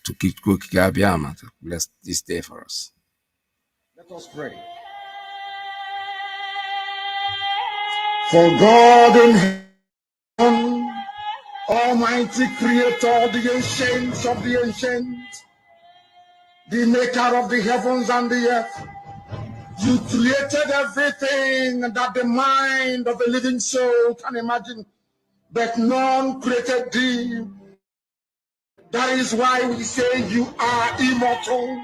to Abiyama to bless this day for us. Let us pray. For God in heaven, Almighty Creator, the ancients of the ancients, the maker of the heavens and the earth, you created everything that the mind of a living soul can imagine, but none created thee. That is why we say you are immortal,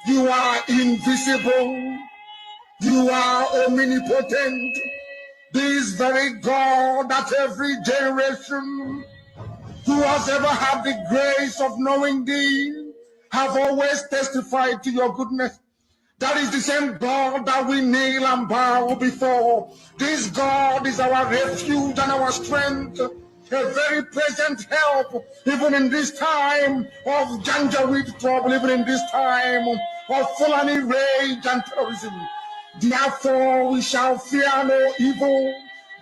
you are invisible, you are omnipotent. This very God that every generation who has ever had the grace of knowing thee have always testified to your goodness. That is the same God that we kneel and bow before. This God is our refuge and our strength, a very present help, even in this time of Janjaweed trouble, even in this time of Fulani rage and terrorism. Therefore we shall fear no evil.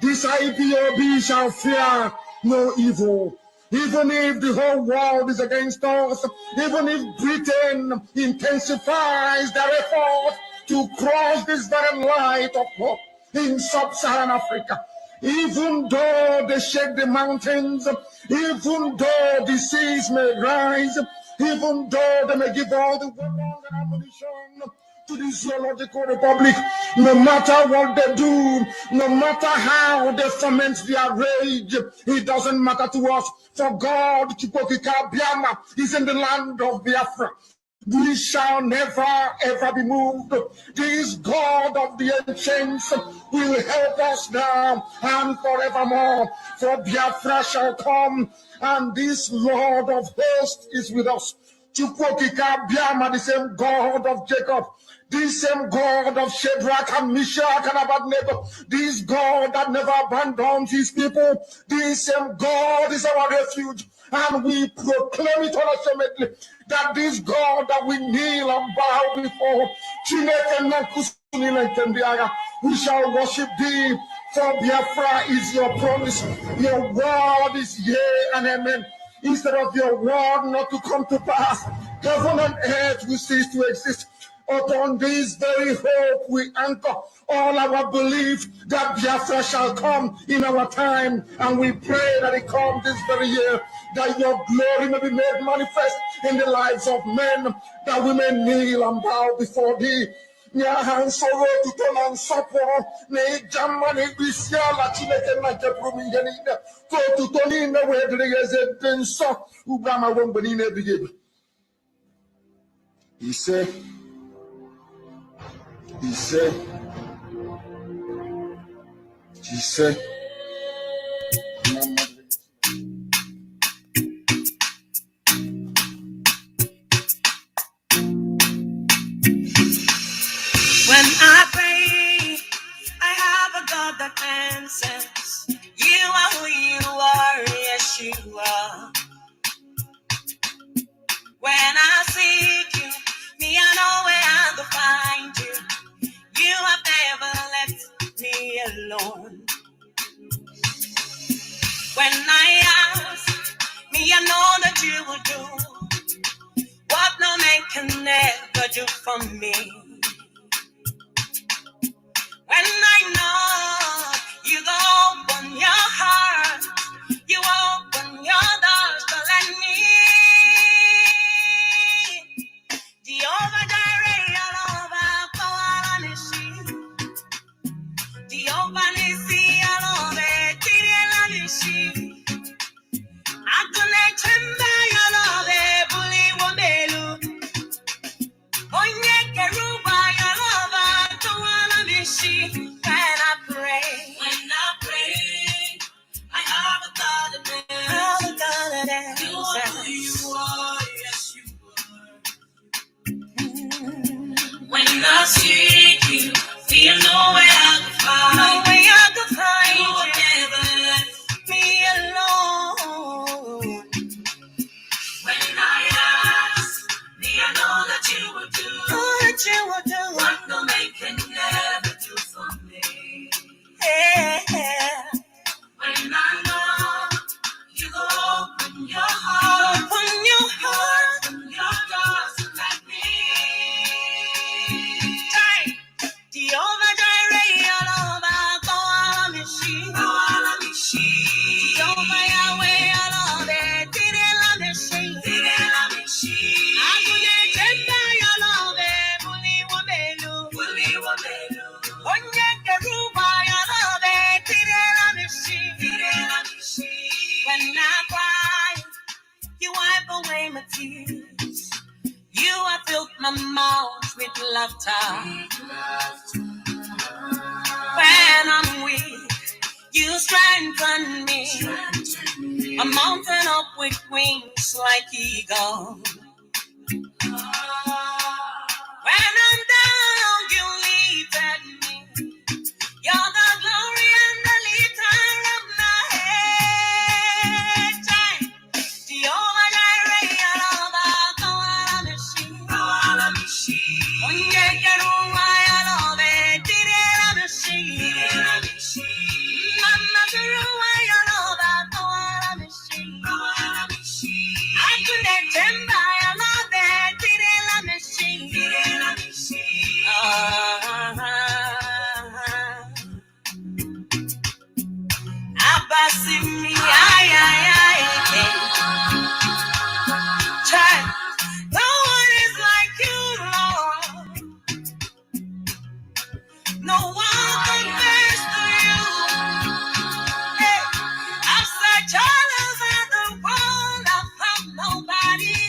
This IPOB shall fear no evil. Even if the whole world is against us, even if Britain intensifies their effort to cross this very light of hope in sub-Saharan Africa, even though they shake the mountains, even though the seas may rise, even though they may give all the weapons and ammunition to the zoological republic, no matter what they do, no matter how they foment their rage, it doesn't matter to us. For God, Chukokika Biama, is in the land of Biafra. We shall never ever be moved. This God of the ancients will help us now and forevermore. For Biafra shall come, and this Lord of hosts is with us. Chukwokika Biama, the same God of Jacob, this same God of Shadrach and Meshach and Abednego, this God that never abandons his people, this same God is our refuge, and we proclaim it unashamedly that this God that we kneel and bow before, we shall worship thee, for Biafra is your promise. Your word is yea and amen. Instead of your word not to come to pass, heaven and earth will cease to exist. Upon this very hope we anchor all our belief that Biafra shall come in our time, and we pray that it comes this very year, that your glory may be made manifest in the lives of men, that we may kneel and bow before thee. Nyahan soro tuto nan sapo ne jamani bisiala chineke na keprumi yenida ko tuto ni ne wedre yeze denso ubama wombani ne bigebe. He said, when I pray, I have a God that answers. You are who you are, yes you are. When I seek you, me I know where to find you. You have never left me alone. When I ask, me I know that you will do what no man can never do for me. When I know you open your heart, you open your doors to let me. The overdirect all over power and the open all over Tiriel and I couldn't remember your love, bully wondelu. Onye keruba your love, to wanna be she. When I pray, I have a God that answers. You are who you are, yes you are. When I seek you, feel no way I can find. laughter. When I'm weak, you strengthen me. I'm mounting up with wings like eagle. When I'm down, you lifted me. You're the glory and the lifter of my head. Jehovah Jireh, Yalova, Kawala Mishi. Onye Keruwa, Yalove, Tirela Mishi. Mama Keruwa, Yalova, Kawala Mishi. Akune Temba, Yalove, Tirela Mishi. Abasimi, ay. Child, no one is like you, Lord. No one compares to you. Hey, I've searched all over the world, I've found nobody.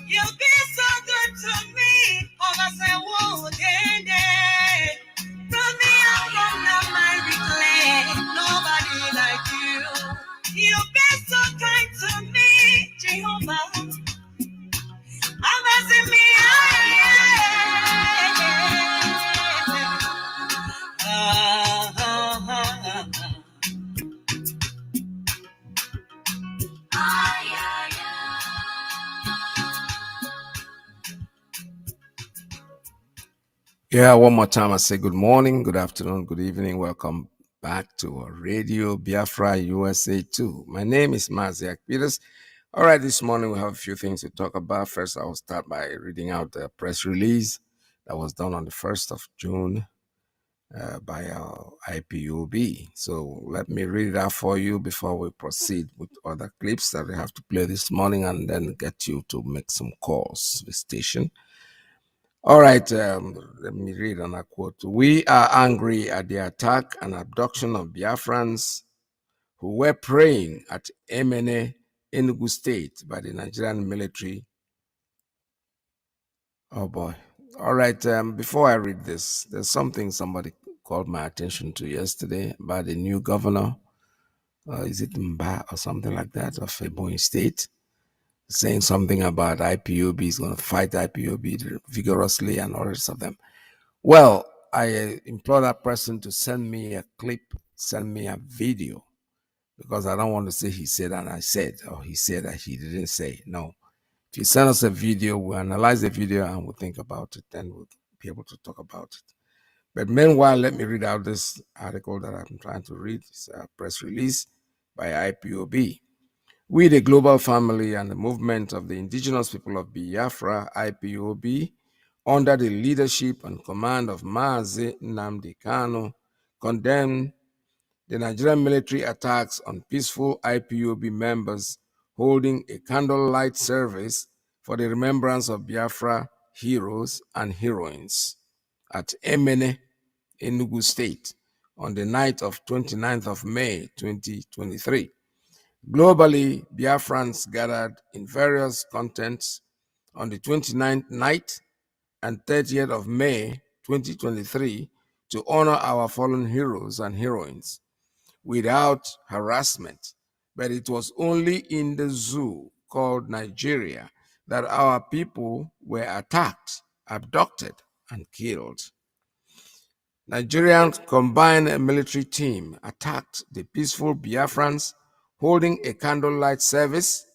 You've been so good to me. From me up from the mighty clay. Nobody like you. You've been so kind to me, Jehovah. I'm asking me. Yeah, one more time I say good morning, good afternoon, good evening. Welcome back to our Radio Biafra USA 2. My name is Mazi Iyke. All right, this morning we have a few things to talk about. First, I will start by reading out the press release that was done on the 1st of June by our IPOB. So let me read it out for you before we proceed with other clips that we have to play this morning and then get you to make some calls to the station. All right, let me read on a quote. We are angry at the attack and abduction of Biafrans who were praying at Emene, Enugu State by the Nigerian military. Oh boy. All right, before I read this, there's something somebody called my attention to yesterday about the new governor. Is it Mba or something like that of Ebonyi State? Saying something about IPOB is going to fight IPOB vigorously and all the rest of them. Well, I implore that person to send me a clip, send me a video, because I don't want to say he said and I said, or he said that he didn't say. No. If you send us a video, we'll analyze the video and we'll think about it, and we'll be able to talk about it. But meanwhile, let me read out this article that I'm trying to read. It's a press release by IPOB. We, the global family and the movement of the indigenous people of Biafra, IPOB, under the leadership and command of Mazi Nnamdi Kanu, condemn the Nigerian military attacks on peaceful IPOB members holding a candlelight service for the remembrance of Biafra heroes and heroines at Emene, Enugu State, on the night of 29th of May, 2023. Globally, Biafrans gathered in various contents on the 29th night and 30th of May 2023 to honor our fallen heroes and heroines without harassment. But it was only in the zoo called Nigeria that our people were attacked, abducted, and killed. Nigerian combined military team attacked the peaceful Biafrans holding a candlelight service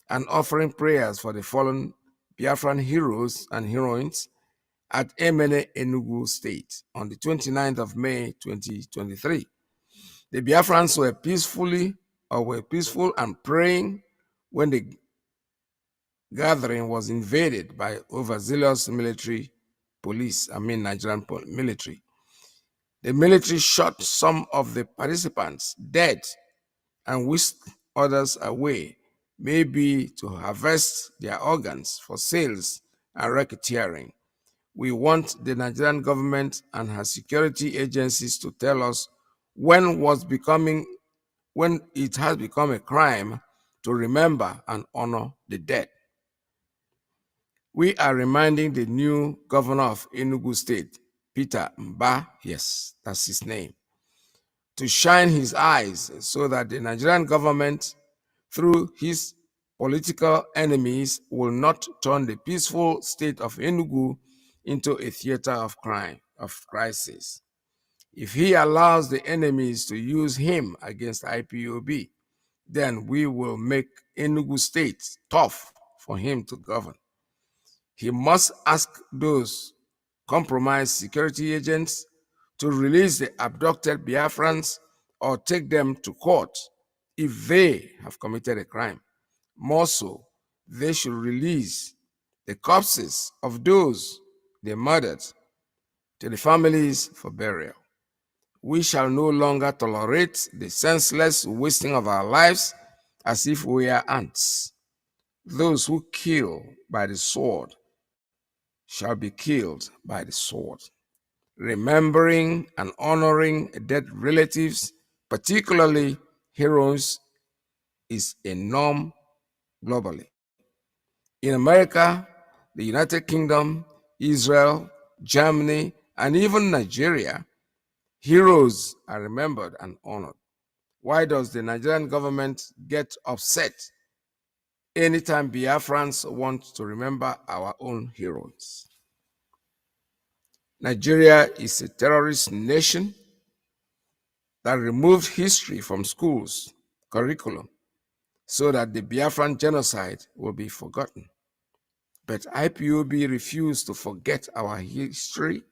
and offering prayers for the fallen Biafran heroes and heroines at Emene, Enugu State on the 29th of May 2023. The Biafrans were peacefully or were peaceful and praying when the gathering was invaded by overzealous military Nigerian military. The military shot some of the participants dead and whisked others away, maybe to harvest their organs for sales and racketeering. We want the Nigerian government and her security agencies to tell us when it has become a crime to remember and honor the dead. We are reminding the new governor of Enugu State, Peter Mba, yes, that's his name, to shine his eyes so that the Nigerian government, through his political enemies, will not turn the peaceful state of Enugu into a theater of crime, of crisis. If he allows the enemies to use him against IPOB, then we will make Enugu State tough for him to govern. He must ask those compromised security agents to release the abducted Biafrans or take them to court if they have committed a crime. More so, they should release the corpses of those they murdered to the families for burial. We shall no longer tolerate the senseless wasting of our lives as if we are ants. Those who kill by the sword shall be killed by the sword. Remembering and honoring dead relatives, particularly heroes, is a norm globally. In America, the United Kingdom, Israel, Germany, and even Nigeria, heroes are remembered and honored. Why does the Nigerian government get upset anytime Biafrans want to remember our own heroes? Nigeria is a terrorist nation that removed history from schools' curriculum so that the Biafran genocide will be forgotten. But IPOB refused to forget our history,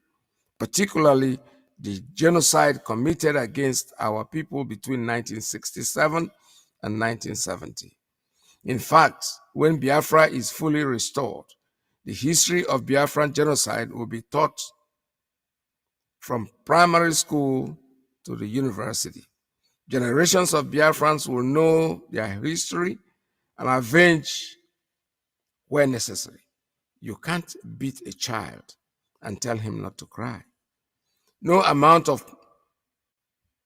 particularly the genocide committed against our people between 1967 and 1970. In fact, when Biafra is fully restored, the history of Biafran genocide will be taught from primary school to the university. Generations of Biafrans will know their history and avenge where necessary. You can't beat a child and tell him not to cry. No amount of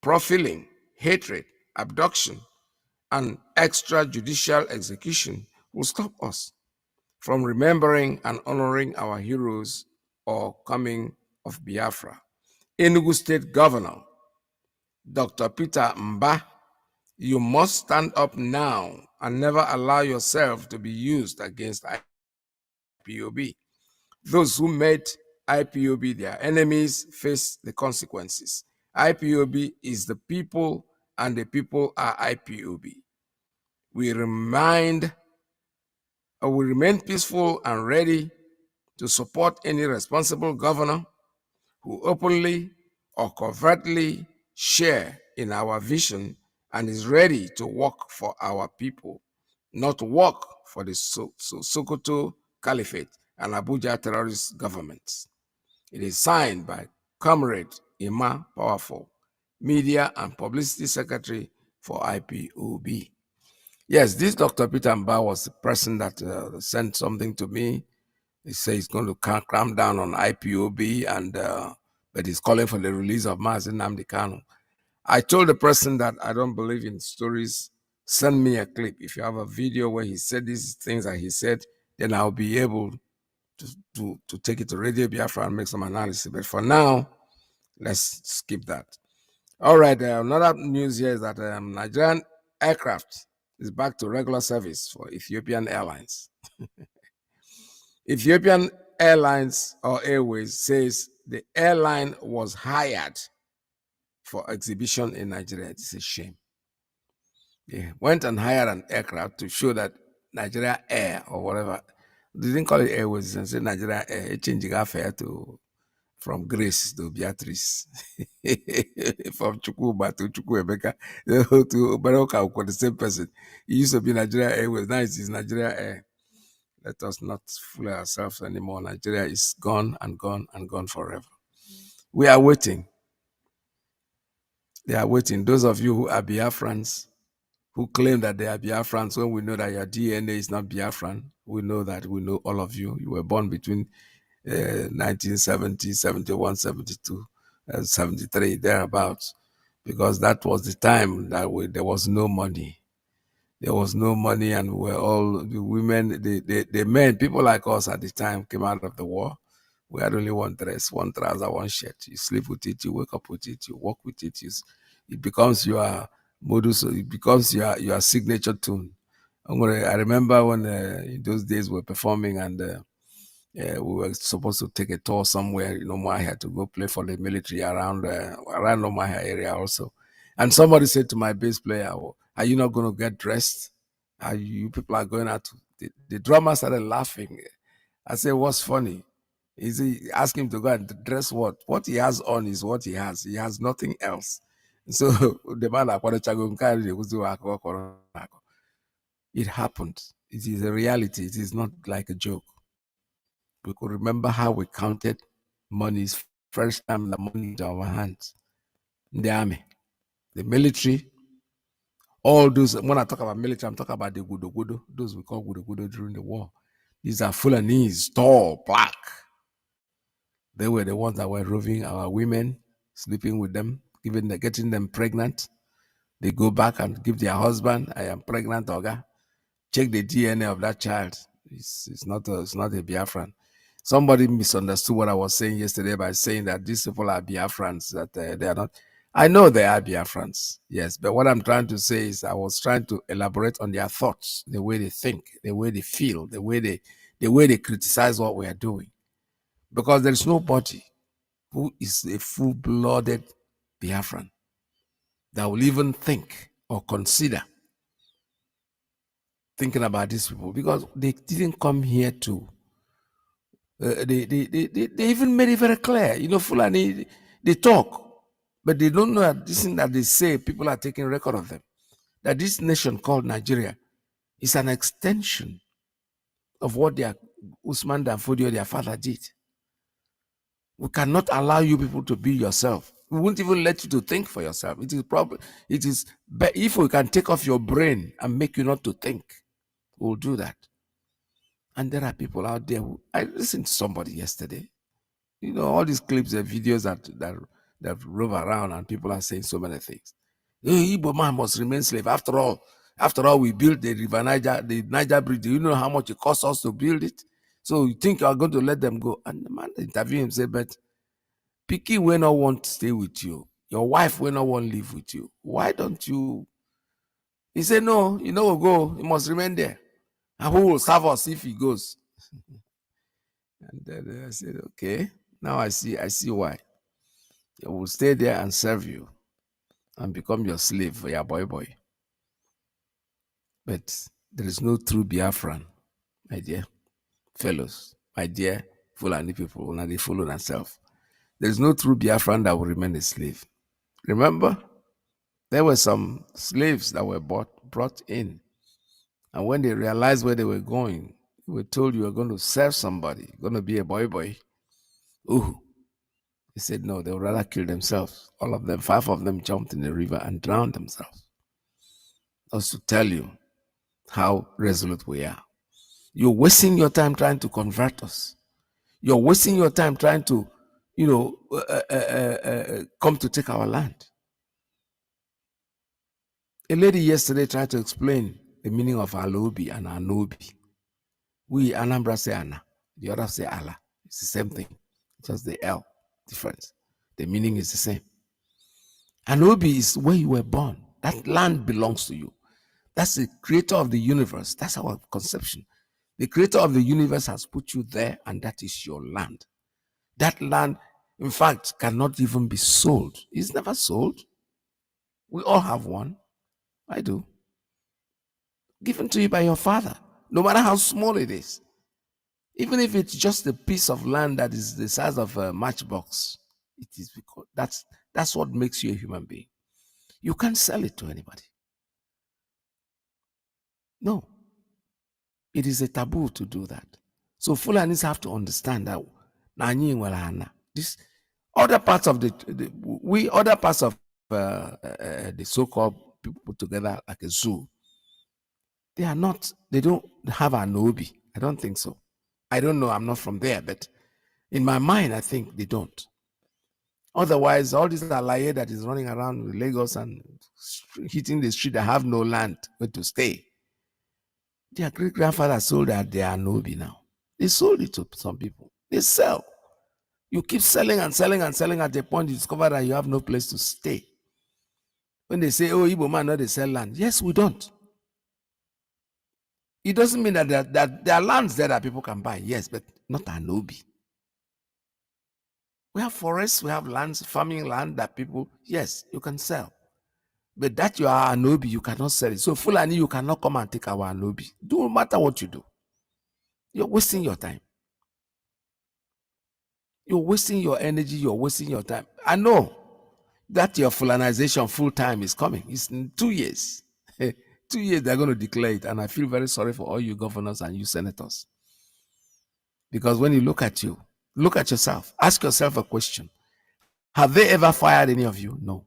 profiling, hatred, abduction, and extrajudicial execution will stop us from remembering and honoring our heroes or coming of Biafra. Enugu State Governor, Dr. Peter Mba, you must stand up now and never allow yourself to be used against IPOB. Those who made IPOB their enemies face the consequences. IPOB is the people, and the people are IPOB. We remain peaceful and ready to support any responsible governor who openly or covertly share in our vision and is ready to work for our people, not work for the Sokoto Caliphate and Abuja terrorist governments. It is signed by Comrade Ima Powerful, Media and Publicity Secretary for IPOB. Yes, this Dr. Peter Mba was the person that sent something to me. He says he's going to clamp down on IPOB, but he's calling for the release of Mazi Nnamdi. I told the person that I don't believe in stories. Send me a clip. If you have a video where he said these things that he said, then I'll be able to take it to Radio Biafra and make some analysis. But for now, let's skip that. All right, another news here is that Nigerian aircraft is back to regular service for Ethiopian Airlines. Ethiopian Airlines or Airways says the airline was hired for exhibition in Nigeria. It's a shame. They went and hired an aircraft to show that Nigeria Air or whatever, they didn't call it Airways and said Nigeria Air, changing our fare to from Grace to Beatrice, from Chukwuba to Chukwuemeka to Baroka, the same person. He used to be Nigeria Airways, now it is Nigeria Air. Let us not fool ourselves anymore. Nigeria is gone and gone and gone forever. We are waiting. They are waiting. Those of you who are Biafrans, who claim that they are Biafrans, when we know that your DNA is not Biafran, we know that, we know all of you. You were born between 1970, 71, 72, 73, thereabouts, because that was the time that there was no money. There was no money, and we were all, the women, the men, people like us at the time came out of the war. We had only one dress, one trouser, one shirt. You sleep with it, you wake up with it, you walk with it. It becomes your modus, it becomes your signature tune. I remember when in those days we were performing, and we were supposed to take a tour somewhere in Omaha to go play for the military around Omaha area also. And somebody said to my bass player, "Oh, are you not going to get dressed? Are you people are going out?" The drummer started laughing. I said, "What's funny? Is he ask him to go and dress what? What he has on is what he has. He has nothing else." So the man, it happened. It is a reality. It is not like a joke. We could remember how we counted monies first time the money into our hands. In the army, the military, all those. When I talk about military, I'm talking about the gudo, those we call gudo during the war. These are Fulanese, tall, black. They were the ones that were roving our women, sleeping with them, getting them pregnant. They go back and give their husband, "I am pregnant, Oga. Check the DNA of that child. It's not a Biafran." Somebody misunderstood what I was saying yesterday by saying that these people are Biafrans, that they are not. I know they are Biafrans, yes, but what I'm trying to say is I was trying to elaborate on their thoughts, the way they think, the way they feel, the way they criticize what we are doing. Because there is nobody who is a full-blooded Biafran that will even think or consider thinking about these people, because they didn't come here to they even made it very clear. Fulani, they talk, but they don't know that this thing that they say, people are taking record of them. That this nation called Nigeria is an extension of what their Usman Danfodio, their father, did. We cannot allow you people to be yourself. We won't even let you to think for yourself. It is if we can take off your brain and make you not to think, we'll do that. And there are people out there I listened to somebody yesterday. All these clips and videos that rove around, and people are saying so many things. Igbo man must remain slave. After all, we built the Niger Bridge. Do you know how much it cost us to build it? So you think you are going to let them go? And the man interviewed him, said, "But Piki will not want to stay with you. Your wife will not want to live with you. Why don't you?" He said, "No, we'll go. He must remain there. And who will serve us if he goes?" And then I said, "Okay, now I see why. He will stay there and serve you and become your slave for your boy. But there is no true Biafran, my dear fellows, my dear Fulani people, now they follow themselves. There is no true Biafran that will remain a slave. Remember, there were some slaves that were brought in, and when they realized where they were going, they were told, you are going to serve somebody, you're going to be a boy. Ooh. They said no, they would rather kill themselves. All of them, 5 of them jumped in the river and drowned themselves. That's to tell you how resolute we are. You're wasting your time trying to convert us. You're wasting your time trying to, come to take our land. A lady yesterday tried to explain the meaning of Alobi and Anobi. We Anambra say Anna, the other say Allah. It's the same thing, just the L difference. The meaning is the same. Anobi is where you were born. That land belongs to you. That's the creator of the universe. That's our conception. The creator of the universe has put you there, and that is your land. That land, in fact, cannot even be sold. It's never sold. We all have one. I do. Given to you by your father, no matter how small it is. Even if it's just a piece of land that is the size of a matchbox, it is because that's what makes you a human being. You can't sell it to anybody. No, it is a taboo to do that. So Fulanis have to understand that this other parts of other parts of the so-called people put together like a zoo. They don't have an obi. I don't think so. I don't know. I'm not from there, but in my mind, I think they don't. Otherwise, all this alaye that is running around with Lagos and hitting the street that have no land where to stay. Their great grandfather sold that they are Nobi now. They sold it to some people. They sell. You keep selling and selling and selling at the point you discover that you have no place to stay. When they say, oh, Igbo man, no, they sell land. Yes, we don't. It doesn't mean that there are lands there that people can buy. Yes, but not an Nobi. We have forests, we have lands, farming land that people, yes, you can sell. But that you are an Obi, you cannot sell it. So Fulani, you cannot come and take our Anobi. No matter what you do. You're wasting your time. You're wasting your energy, you're wasting your time. I know that your Fulanization full time is coming. It's in 2 years. 2 years they're going to declare it. And I feel very sorry for all you governors and you senators. Because when you look at you, look at yourself, ask yourself a question. Have they ever fired any of you? No.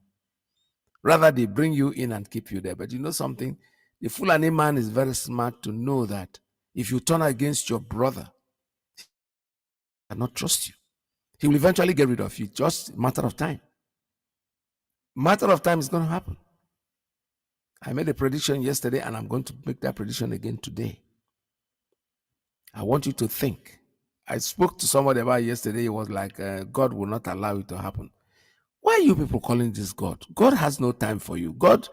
Rather, they bring you in and keep you there. But you know something? The Fulani man is very smart to know that if you turn against your brother, he cannot trust you. He will eventually get rid of you. Just a matter of time. Matter of time is going to happen. I made a prediction yesterday, and I'm going to make that prediction again today. I want you to think. I spoke to somebody about it yesterday. It was like, God will not allow it to happen. Why are you people calling this God? God has no time for you. God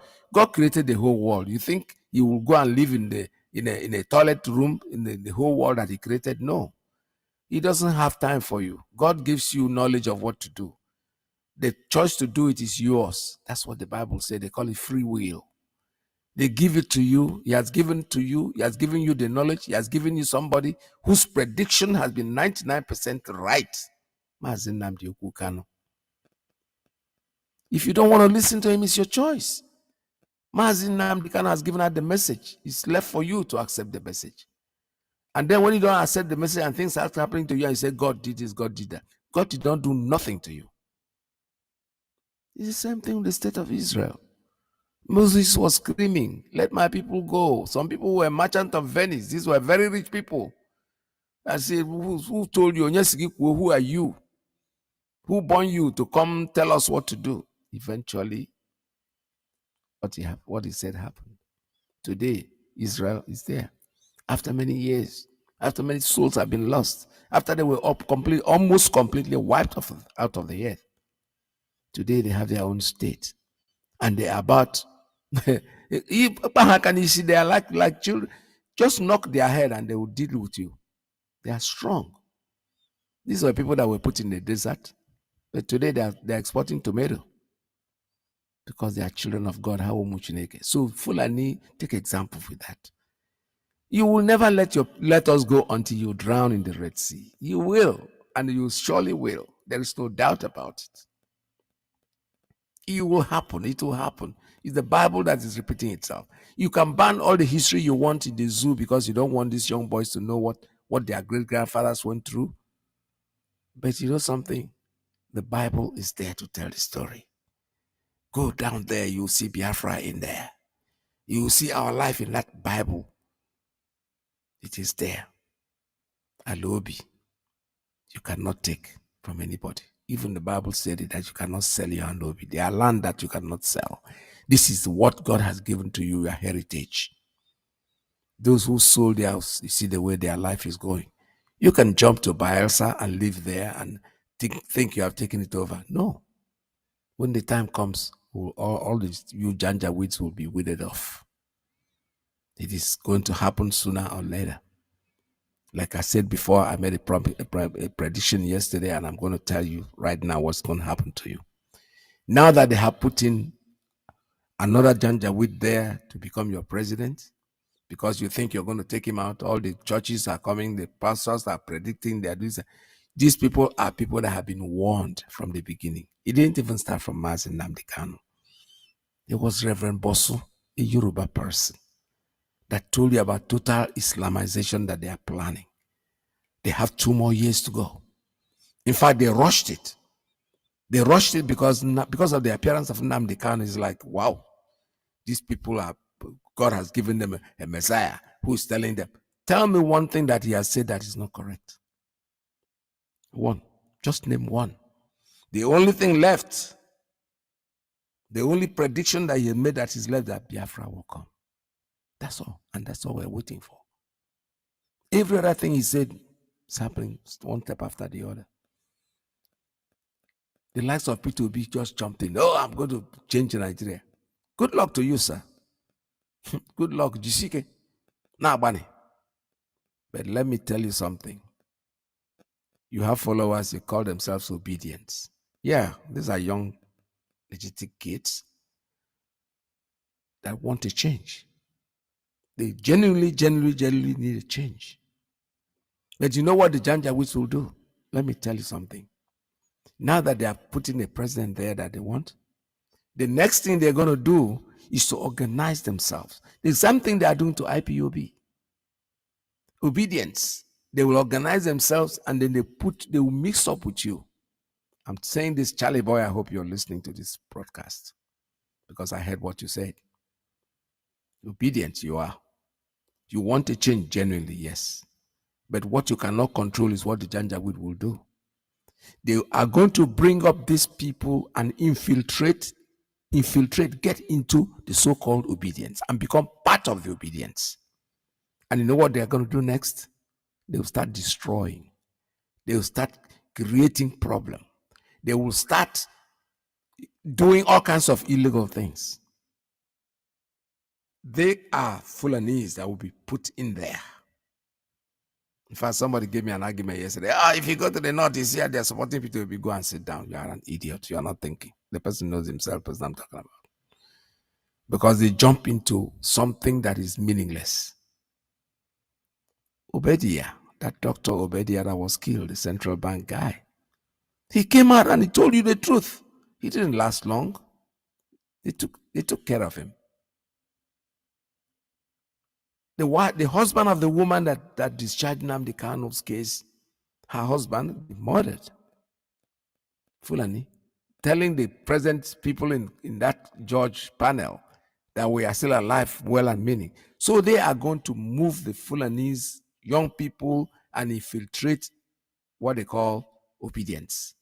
created the whole world. You think He will go and live in a toilet room in the whole world that He created? No. He doesn't have time for you. God gives you knowledge of what to do. The choice to do it is yours. That's what the Bible said. They call it free will. They give it to you. He has given to you. He has given you the knowledge. He has given you somebody whose prediction has been 99% right. Mazi Nnamdi Kanu. If you don't want to listen to him, it's your choice. Mazi Nnamdi Kanu has given out the message. It's left for you to accept the message. And then when you don't accept the message and things start happening to you and you say, God did this, God did that. God did not do nothing to you. It's the same thing with the state of Israel. Moses was screaming, let my people go. Some people were merchants of Venice. These were very rich people. I said, who told you? Who are you? Who born you to come tell us what to do? Eventually, what he said happened. Today, Israel is there. After many years, after many souls have been lost, after they were almost completely wiped out of the earth. Today, they have their own state. And they are about, can you see, they are like children. Just knock their head and they will deal with you. They are strong. These were people that were put in the desert. But today, they're exporting tomato. Because they are children of God. So Fulani, take example with that. You will never let us go until you drown in the Red Sea. You will, and you surely will. There is no doubt about it. It will happen. It will happen. It's the Bible that is repeating itself. You can ban all the history you want in the zoo because you don't want these young boys to know what their great-grandfathers went through. But you know something? The Bible is there to tell the story. Go down there, you'll see Biafra in there. You will see our life in that Bible. It is there. Alobi. You cannot take from anybody. Even the Bible said it that you cannot sell your Alobi. There are land that you cannot sell. This is what God has given to you, your heritage. Those who sold their house, you see the way their life is going. You can jump to Bielsa and live there and think you have taken it over. No. When the time comes, all these you janjaweeds will be withered off. It is going to happen sooner or later. Like I said before, I made a prediction yesterday, and I'm going to tell you right now what's going to happen to you. Now that they have put in another Janjaweed there to become your president, because you think you're going to take him out. All the churches are coming, the pastors are predicting they're doing. These people are people that have been warned from the beginning. It didn't even start from Mazi Nnamdi Kanu. It was Reverend Bosu, a Yoruba person, that told you about total Islamization that they are planning. They have 2 more years to go. In fact, they rushed it. They rushed it because of the appearance of Nnamdi Kanu. It's like, wow, these people are, God has given them a Messiah who's telling them. Tell me one thing that he has said that is not correct. One. Just name one. The only thing left, the only prediction that he made that is left, that Biafra will come. That's all. And that's all we're waiting for. Every other thing he said is happening one step after the other. The likes of P2B just jumped in. Oh, I'm going to change Nigeria. Good luck to you, sir. Good luck, Jisike. Nah, Bani. But let me tell you something. You have followers, they call themselves obedience. Yeah, these are young, legitimate kids that want to change. They genuinely need a change. But you know what the Janjaweeds will do? Let me tell you something. Now that they are putting a president there that they want, the next thing they're going to do is to organize themselves. The same thing they are doing to IPOB. Obedience. They will organize themselves and then they will mix up with you. I'm saying this, Charlie boy, I hope you're listening to this broadcast because I heard what you said. Obedient you are. You want to change genuinely, yes. But what you cannot control is what the Janjaweed will do. They are going to bring up these people and infiltrate, get into the so-called obedience and become part of the obedience. And you know what they are going to do next? They will start destroying. They will start creating problem. They will start doing all kinds of illegal things. They are Fulanese that will be put in there. In fact, somebody gave me an argument yesterday. If you go to the north, you see how they're supporting people, go and sit down. You are an idiot. You are not thinking. The person knows himself, person I'm talking about. Because they jump into something that is meaningless. Obadiah, that Dr. Obadiah that was killed, the central bank guy, he came out and he told you the truth. He didn't last long. They took care of him. The husband of the woman that discharged Nnamdi Kanu's case, her husband murdered. Fulani, telling the present people in that judge panel that we are still alive, well and meaning. So they are going to move the Fulanese, young people, and infiltrate what they call obedience.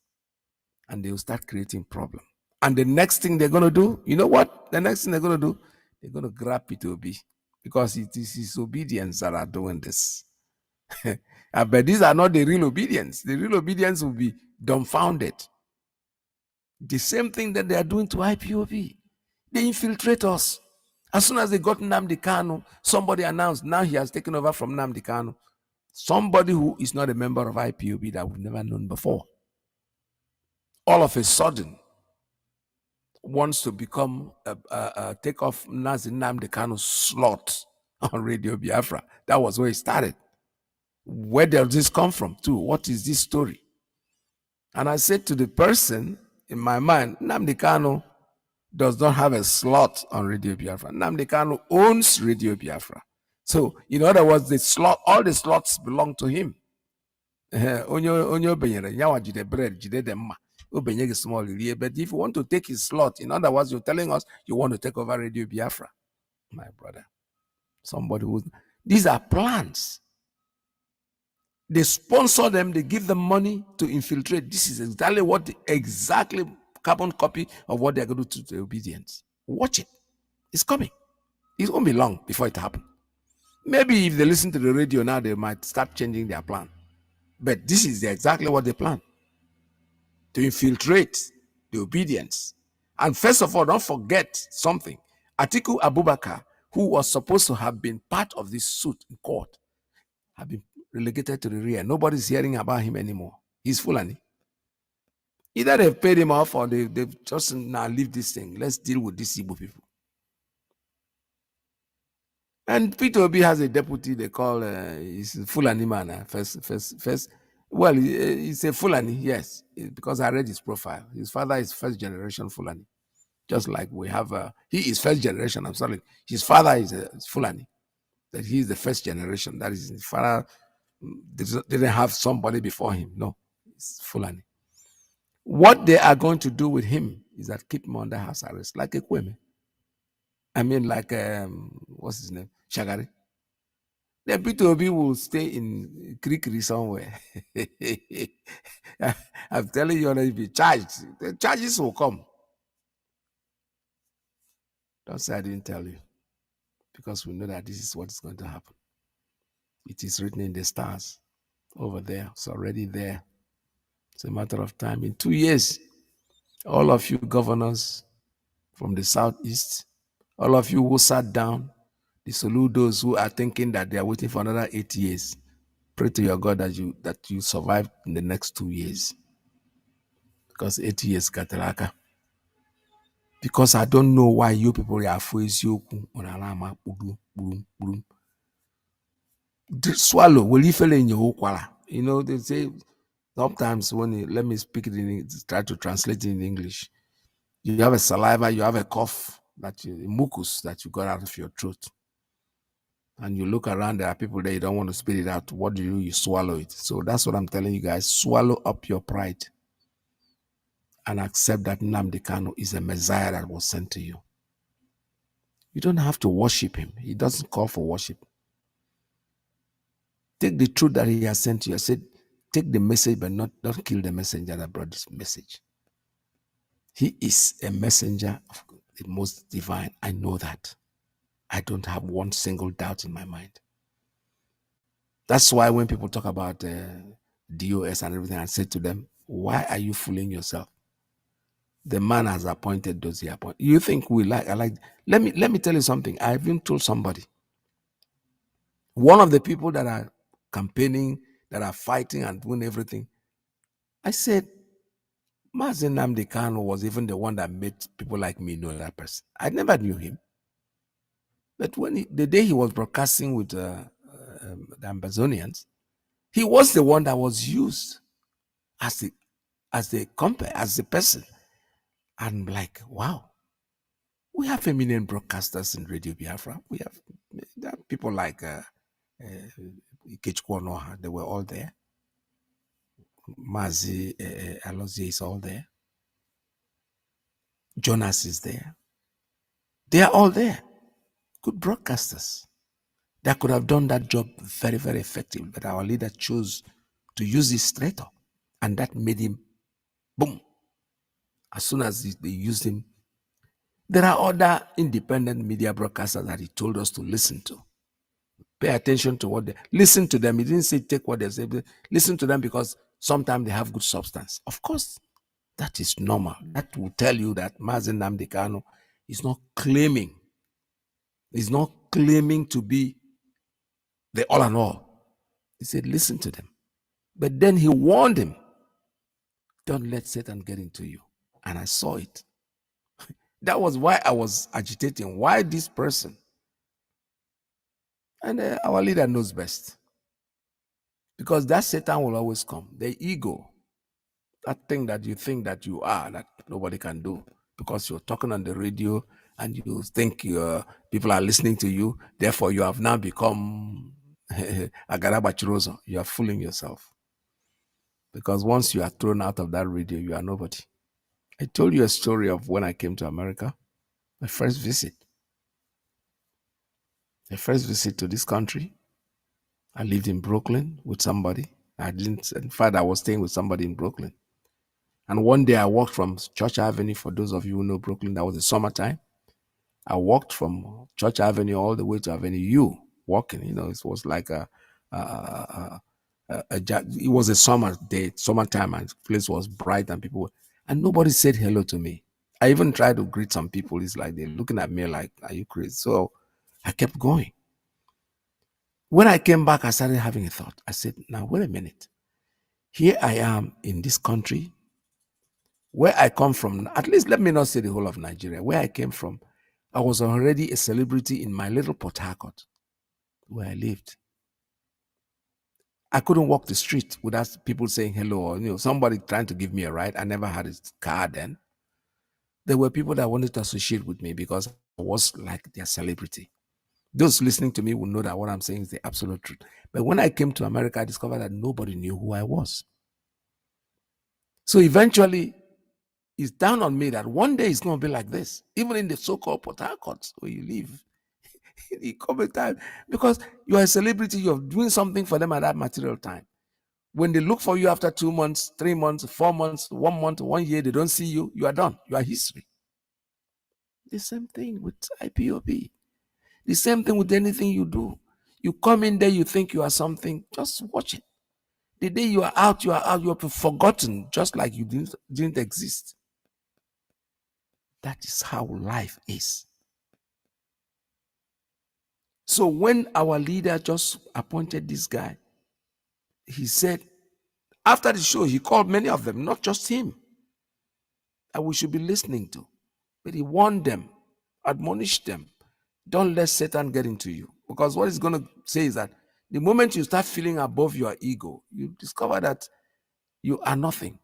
And they will start creating problem. And the next thing they're going to do, you know what? The next thing they're going to do, they're going to grab P2B because it is his obedience that are doing this. But these are not the real obedience. The real obedience will be dumbfounded. The same thing that they are doing to IPOB. They infiltrate us. As soon as they got Nnamdi Kanu, somebody announced now he has taken over from Nnamdi Kanu. Somebody who is not a member of IPOB that we've never known before. All of a sudden, wants to become take off Mazi Nnamdi Kanu's slot on Radio Biafra. That was where it started. Where does this come from too? What is this story? And I said to the person in my mind, Nnamdi Kanu does not have a slot on Radio Biafra. Nnamdi Kanu owns Radio Biafra. So, in other words, the slot, all the slots belong to him. Onyo benyere nyawa jide bread jide dem ma. Obenyege small rie. But if you want to take his slot, in other words, you're telling us you want to take over Radio Biafra. My brother, somebody who, these are plans. They sponsor them, they give them money to infiltrate. This is exactly carbon copy of what they're going to do to the obedience. Watch it. It's coming. It won't be long before it happens. Maybe if they listen to the radio now, they might start changing their plan. But this is exactly what they plan. To infiltrate the obedience. And first of all, don't forget something. Atiku Abubakar, who was supposed to have been part of this suit in court, have been relegated to the rear. Nobody's hearing about him anymore. He's Fulani. Either they've paid him off or they've just now leave this thing. Let's deal with these Igbo people. And Peter Obi has a deputy they call he's a Fulani man. First. Well, he's a Fulani, yes, because I read his profile. His father is first generation Fulani, just like we have. He is first generation. I'm sorry, his father is Fulani. That he is the first generation. That is, his father didn't have somebody before him. No, it's Fulani. What they are going to do with him is that keep him under house arrest, like a Kweme. I mean, like what's his name, Shagari. Then Peter Obi will stay in Krikri somewhere. I'm telling you, he'll be charged. The charges will come. Don't say I didn't tell you, because we know that this is what is going to happen. It is written in the stars over there. It's already there. It's a matter of time. In 2 years, all of you governors from the southeast, all of you who sat down, the Soludos who are thinking that they are waiting for another 8 years, pray to your God that you survive in the next 2 years. Because 8 years kataraka. Because I don't know why you people are yoku on alama boom. Swallow, will you feel in your ukwala? You know, they say sometimes let me speak it try to translate it in English. You have a saliva, you have a cough, mucus that you got out of your throat. And you look around, there are people there, you don't want to spit it out. What do? You swallow it. So that's what I'm telling you guys. Swallow up your pride and accept that Nnamdi Kanu is a Messiah that was sent to you. You don't have to worship him. He doesn't call for worship. Take the truth that he has sent you. I said, take the message, but don't kill the messenger that brought this message. He is a messenger of the most divine. I know that. I don't have one single doubt in my mind. That's why when people talk about DOS and everything, I say to them, why are you fooling yourself? The man has appointed those he appointed. You think let me tell you something. I even told somebody. One of the people that are campaigning, that are fighting and doing everything, I said, Mazi Nnamdi Kanu was even the one that made people like me know that person. I never knew him. But the day he was broadcasting with the Ambazonians, he was the one that was used as the person. I'm like, wow. We have eminent broadcasters in Radio Biafra. We have people like Ikechukwu Onoha. They were all there. Mazi Alozie is all there. Jonas is there. They are all there. Good broadcasters that could have done that job very, very effective. But our leader chose to use his traitor, and that made him boom. As soon as they used him, there are other independent media broadcasters that he told us to listen to. Pay attention to what they listen to them. He didn't say take what they say. Listen to them because sometimes they have good substance. Of course, that is normal. That will tell you that Mazi Nnamdi Kanu is not claiming. He's not claiming to be the all and all. He said, listen to them. But then he warned him, don't let Satan get into you. And I saw it. That was why I was agitating. Why this person? And our leader knows best. Because that Satan will always come. The ego, that thing that you think that you are, that nobody can do. Because you're talking on the radio and you think people are listening to you. Therefore, you have now become Agaraba Chirozo. You are fooling yourself. Because once you are thrown out of that radio, you are nobody. I told you a story of when I came to America, my first visit. The first visit to this country. I lived in Brooklyn with somebody. In fact, I was staying with somebody in Brooklyn. And one day I walked from Church Avenue, for those of you who know Brooklyn, that was the summertime. I walked from Church Avenue all the way to Avenue U, walking. It was like it was a summer day, summertime, and the place was bright and and nobody said hello to me. I even tried to greet some people. It's like they're looking at me like, are you crazy? So I kept going. When I came back, I started having a thought. I said, now, wait a minute. Here I am in this country where I come from. At least let me not say the whole of Nigeria. Where I came from, I was already a celebrity in my little Port Harcourt. where I lived. I couldn't walk the street without people saying hello or somebody trying to give me a ride. I never had a car then. There were people that wanted to associate with me because I was like their celebrity. Those listening to me will know that what I'm saying is the absolute truth. But when I came to America, I discovered that nobody knew who I was. So eventually, it's down on me that one day it's going to be like this, even in the so-called Port Harcourt where you live. It come a time because you are a celebrity, you're doing something for them at that material time. When they look for you after 2 months, 3 months, 4 months, 1 month, 1 year, they don't see you, you are done. You are history. The same thing with IPOB. The same thing with anything you do. You come in there, you think you are something, just watch it. The day you are out, you are forgotten, just like you didn't exist. That is how life is. So when our leader just appointed this guy, he said, after the show, he called many of them, not just him, that we should be listening to. But he warned them, admonished them, don't let Satan get into you. Because what he's going to say is that the moment you start feeling above your ego, you discover that you are nothing.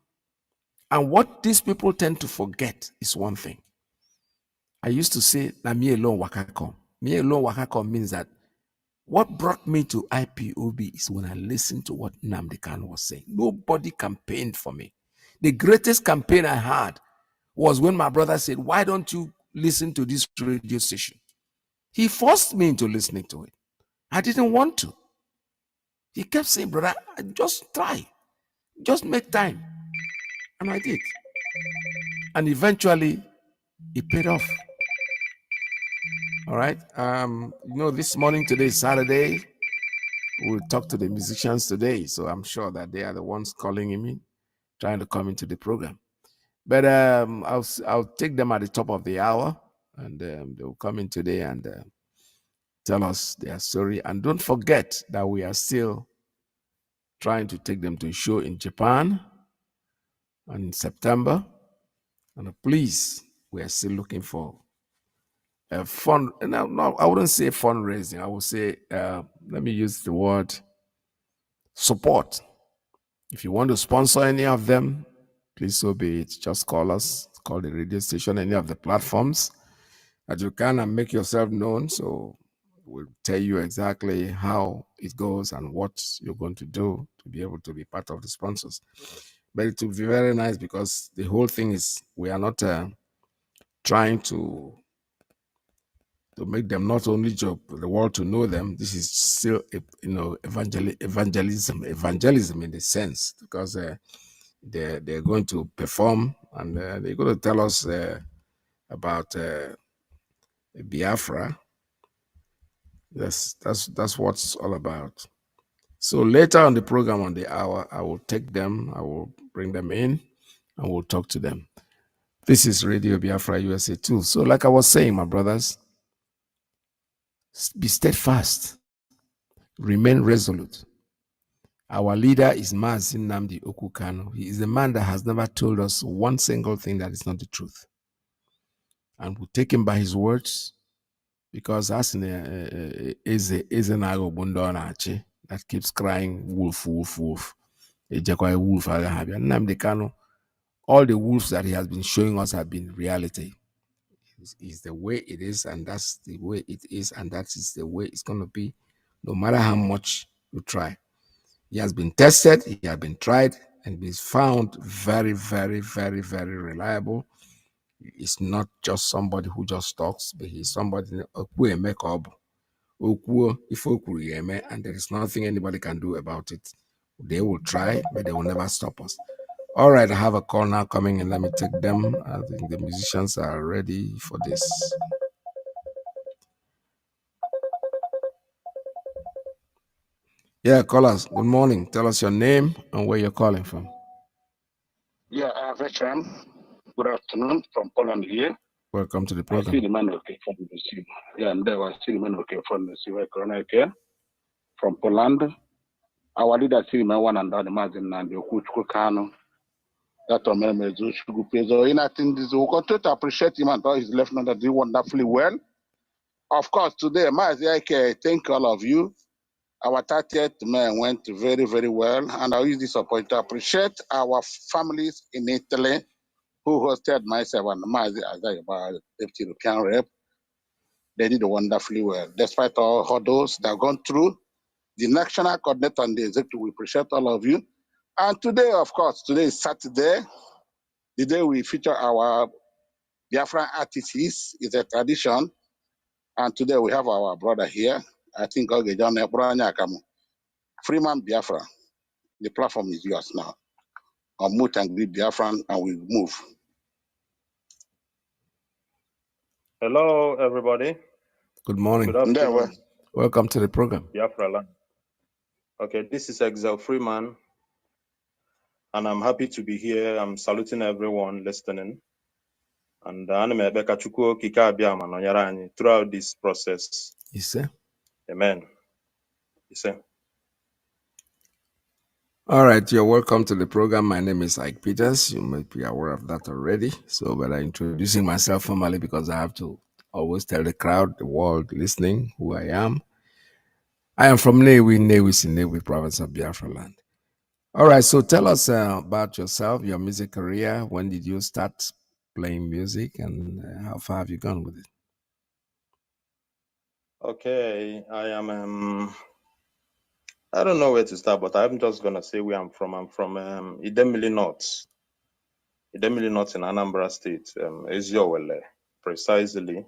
And what these people tend to forget is one thing. I used to say, na me alone waka come. Me alone waka come means that what brought me to IPOB is when I listened to what Nnamdi Kanu was saying. Nobody campaigned for me. The greatest campaign I had was when my brother said, why don't you listen to this radio station? He forced me into listening to it. I didn't want to. He kept saying, brother, just try. Just make time. And I did. And eventually, it paid off. All right. This morning, today is Saturday. We'll talk to the musicians today. So I'm sure that they are the ones calling me, trying to come into the program. But I'll take them at the top of the hour, and they'll come in today and tell us their story. And don't forget that we are still trying to take them to a show in Japan in September. And please, we are still looking for a fund. No, I wouldn't say fundraising. I would say, let me use the word support. If you want to sponsor any of them, please so be it. Just call us, call the radio station, any of the platforms that you can, and make yourself known. So we'll tell you exactly how it goes and what you're going to do to be able to be part of the sponsors. But it will be very nice because the whole thing is we are not trying to make them not only the world to know them. This is still evangelism in the sense, because they're going to perform and they're going to tell us about Biafra. That's what it's all about. So later on the program, on the hour, I will take them, I will bring them in, and we'll talk to them. This is Radio Biafra USA 2. So like I was saying, my brothers, be steadfast, remain resolute. Our leader is Mazi Nnamdi Kanu. He is the man that has never told us one single thing that is not the truth. And we'll take him by his words, because as that keeps crying, wolf, wolf, wolf. Nnamdi Kanu, all the wolves that he has been showing us have been reality. It's the way it is, and that's the way it is, and that is the way it's going to be, no matter how much you try. He has been tested, he has been tried, and he's found very, very, very, very reliable. It's not just somebody who just talks, but he's somebody and there is nothing anybody can do about it. They will try, but they will never stop us. All right, I have a call now coming in. Let me take them. I think the musicians are ready for this. Yeah, callers, good morning. Tell us your name and where you're calling from. Yeah, veteran. Good afternoon from Poland here. Welcome to the program. I see the man okay from the sea. Yeah, and there was see the man okay from the sea. Corona here from Poland. Our leader see me one and the Mazi Nnamdi Kanu. That man Zuchugu Pezo. In I think this we got to appreciate him and all his lieutenant that did wonderfully well. Of course, today, Mazi Iyke, thank all of you. Our 30th May went very, very well, and I'll use this opportunity to appreciate our families in Italy who hosted myself and Mazi Azayaba, Deputy European Rep. They did wonderfully well. Despite all hurdles they've gone through, the national coordinator and the executive, we appreciate all of you. And today, of course, today is Saturday, the day we feature our Biafran artists. It's a tradition. And today we have our brother here. I think Freeman Biafra. The platform is yours now. Unmute and greet Biafran, and we move. Hello, everybody. Good morning. Good afternoon. Welcome to the program. Biafra land. Okay, this is Exel Freeman, and I'm happy to be here. I'm saluting everyone listening. And throughout this process. You say? Amen. You say? All right, you're welcome to the program. My name is Ike Peters. You might be aware of that already. So, but I'm introducing myself formally because I have to always tell the crowd, the world listening, who I am. I am from Newi province of Biafra land. All right, so tell us about yourself, your music career. When did you start playing music, and how far have you gone with it? Okay, I am. I don't know where to start, but I'm just gonna say where I'm from. I'm from Idemili North. Idemili North in Anambra State, Eziowele, precisely.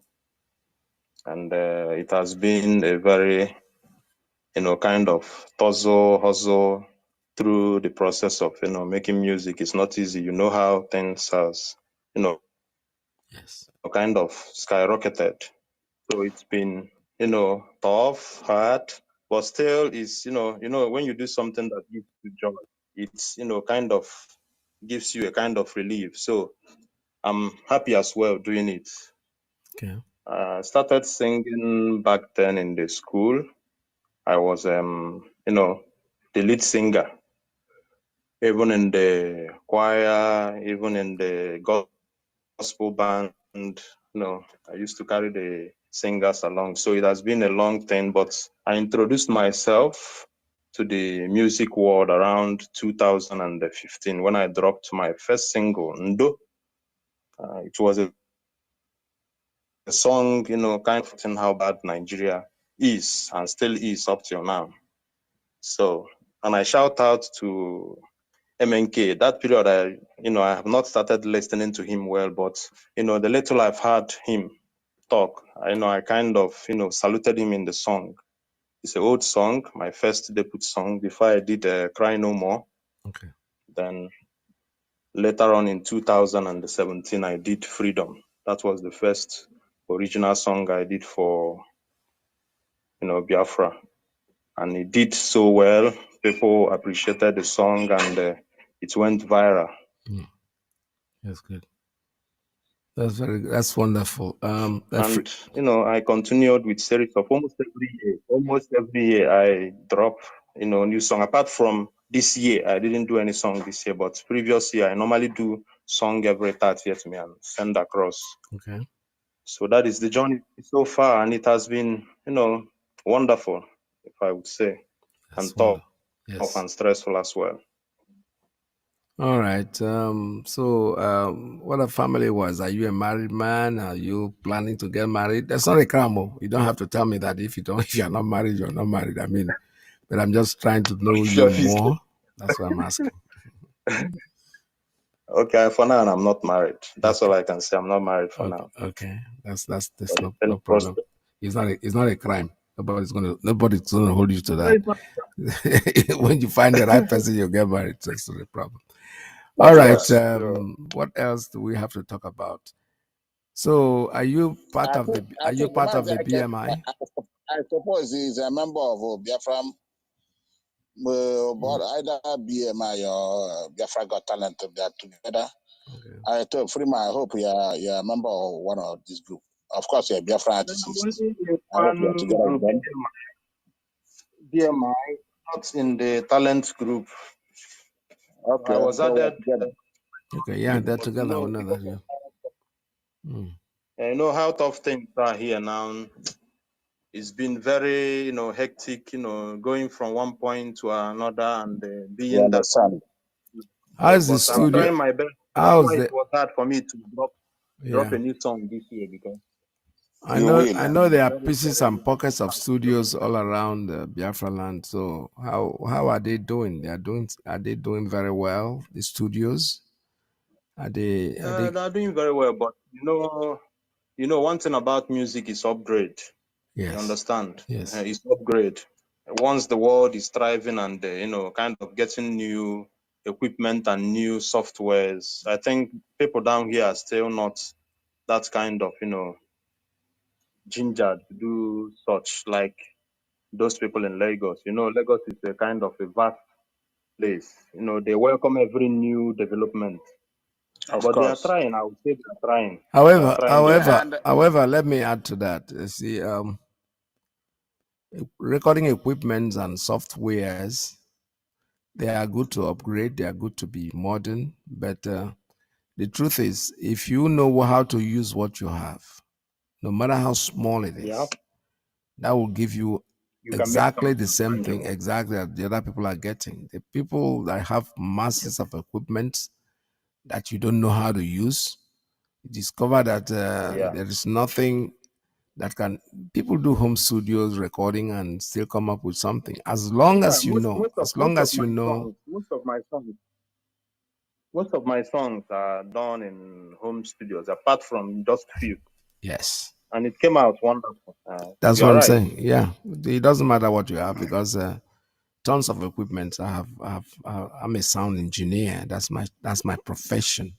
And it has been a very, kind of hustle through the process of, making music. It's not easy. You know how things has, yes, kind of skyrocketed. So it's been, tough, hard, but still is, when you do something that gives you joy, it's, kind of gives you a kind of relief. So I'm happy as well doing it. Okay. Started singing back then in the school. I was, the lead singer, even in the choir, even in the gospel band. I used to carry the singers along. So it has been a long thing, but I introduced myself to the music world around 2015 when I dropped my first single, Ndo. It was a song, kind of telling how bad Nigeria is and still is up till now. So, and I shout out to MNK. That period, I have not started listening to him well, but, the little I've heard him talk, I kind of, saluted him in the song. It's an old song, my first debut song before I did Cry No More. Okay. Then later on in 2017, I did Freedom. That was the first original song I did for, Biafra. And it did so well. People appreciated the song and it went viral. That's good. That's wonderful. And I continued with series of almost every year I drop, new song. Apart from this year, I didn't do any song this year, but previous year I normally do song every 30th May and send across. Okay. So that is the journey so far, and it has been, wonderful, if I would say, That's and tough yes. and stressful as well. All right. What a family was. Are you a married man? Are you planning to get married? That's not a crime. You don't have to tell me that if you're not married, you're not married. I mean, but I'm just trying to know you more. That's what I'm asking. Okay, for now I'm not married. That's all I can say. I'm not married for now. Okay, that's no problem. It's not a crime. Nobody's gonna hold you to that. When you find the right person, you'll get married. That's not a problem. All right. What else do we have to talk about? So, are you part of the BMI? I suppose he's a member of Biafra, but either BMI or Biafra Got Talent, they are together. Okay. I told Freeman, I hope you're a member of one of this group. Of course, you're a Biafra artist. I hope you're together with them. BMI, not in the talent group. Okay. I was added. Okay, yeah, they're together. I know that. Yeah. You know how tough things are here now. it's been very, hectic, going from one point to another and being that. How is the But I'm studio? trying my best. That's How's why the? it was hard for me to drop Yeah, a new song this year because I know. I it's know been there are very, pieces very and pockets of hard. studios all around Biafra land. So how are they doing? Are they doing very well? The studios are they? They're doing very well, but one thing about music is upgrade. You Yes. understand? Yes. It's upgrade. Once the world is thriving and kind of getting new equipment and new softwares, I think people down here are still not that kind of ginger to do such like those people in Lagos. Lagos is a kind of a vast place. They welcome every new development. But they are trying. I would say they are trying. They are trying their best. However, let me add to that. You see, recording equipments and softwares, they are good to upgrade. They are good to be modern. But the truth is, if you know how to use what you have, no matter how small it Yeah, is, that will give you you can make exactly the something same thing tangible. exactly that the other people are getting. The people that have masses of equipment that you don't know how to use, you discover that Yeah. there is nothing that can. People do home studios recording and still come up with something as long Yeah, as you know. As most long of as you my know. songs, most of my songs are done in home studios, apart from just few, Yes, and it came out wonderful. that's what You're I'm right. saying. Yeah, it doesn't matter what you have because tons of equipment. I'm a sound engineer. That's my profession.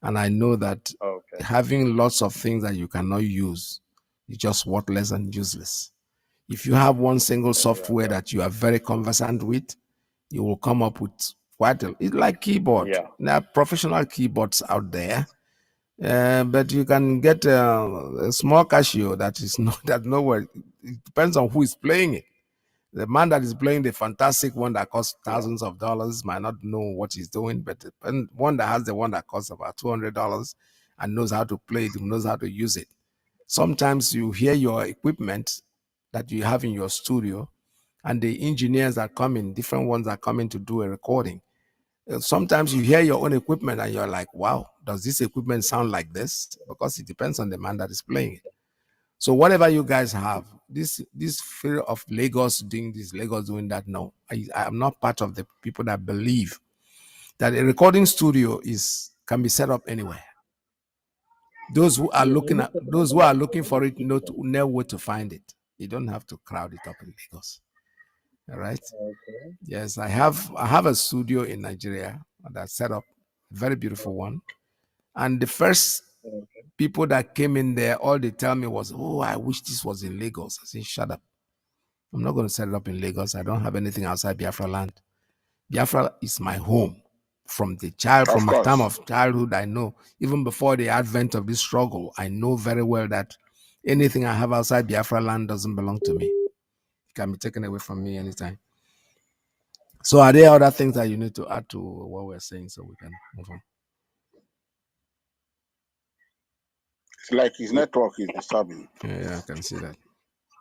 And I know that Okay. having lots of things that you cannot use is just worthless and useless. If you have one single Yeah, software that you are very conversant with, you will come up with quite a. It's like keyboard. yeah, There are professional keyboards out there, but you can get a small Casio that is not that nowhere. It depends on who is playing it. The man that is playing the fantastic one that costs yeah, thousands of dollars might not know what he's doing, but the one that has the one that costs about $200 and knows how to play it, knows how to use it. Sometimes you hear your equipment that you have in your studio, and the engineers that come in, different ones are coming to do a recording. Sometimes you hear your own equipment and you're like, wow, does this equipment sound like this? Because it depends on the man that is playing it. So whatever you guys have, this fear of Lagos doing this, Lagos doing that, no, I am not part of the people that believe that a recording studio can be set up anywhere. Those who are looking at those who are looking for it know where to find it. You don't have to crowd it up in Lagos. All right. okay. Yes, I have a studio in Nigeria that set up, very beautiful one. And the first Okay. people that came in there, all they tell me was, "Oh, I wish this was in Lagos." I said, "Shut up! I'm not going to set it up in Lagos. I don't have anything outside Biafra land. Biafra is my home. From my time of childhood, I know, even before the advent of this struggle, I know very well that anything I have outside Biafra land doesn't belong to me. It can be taken away from me anytime." So are there other things that you need to add to what we're saying so we can move on? It's like his network is disturbing. Yeah, I can see that.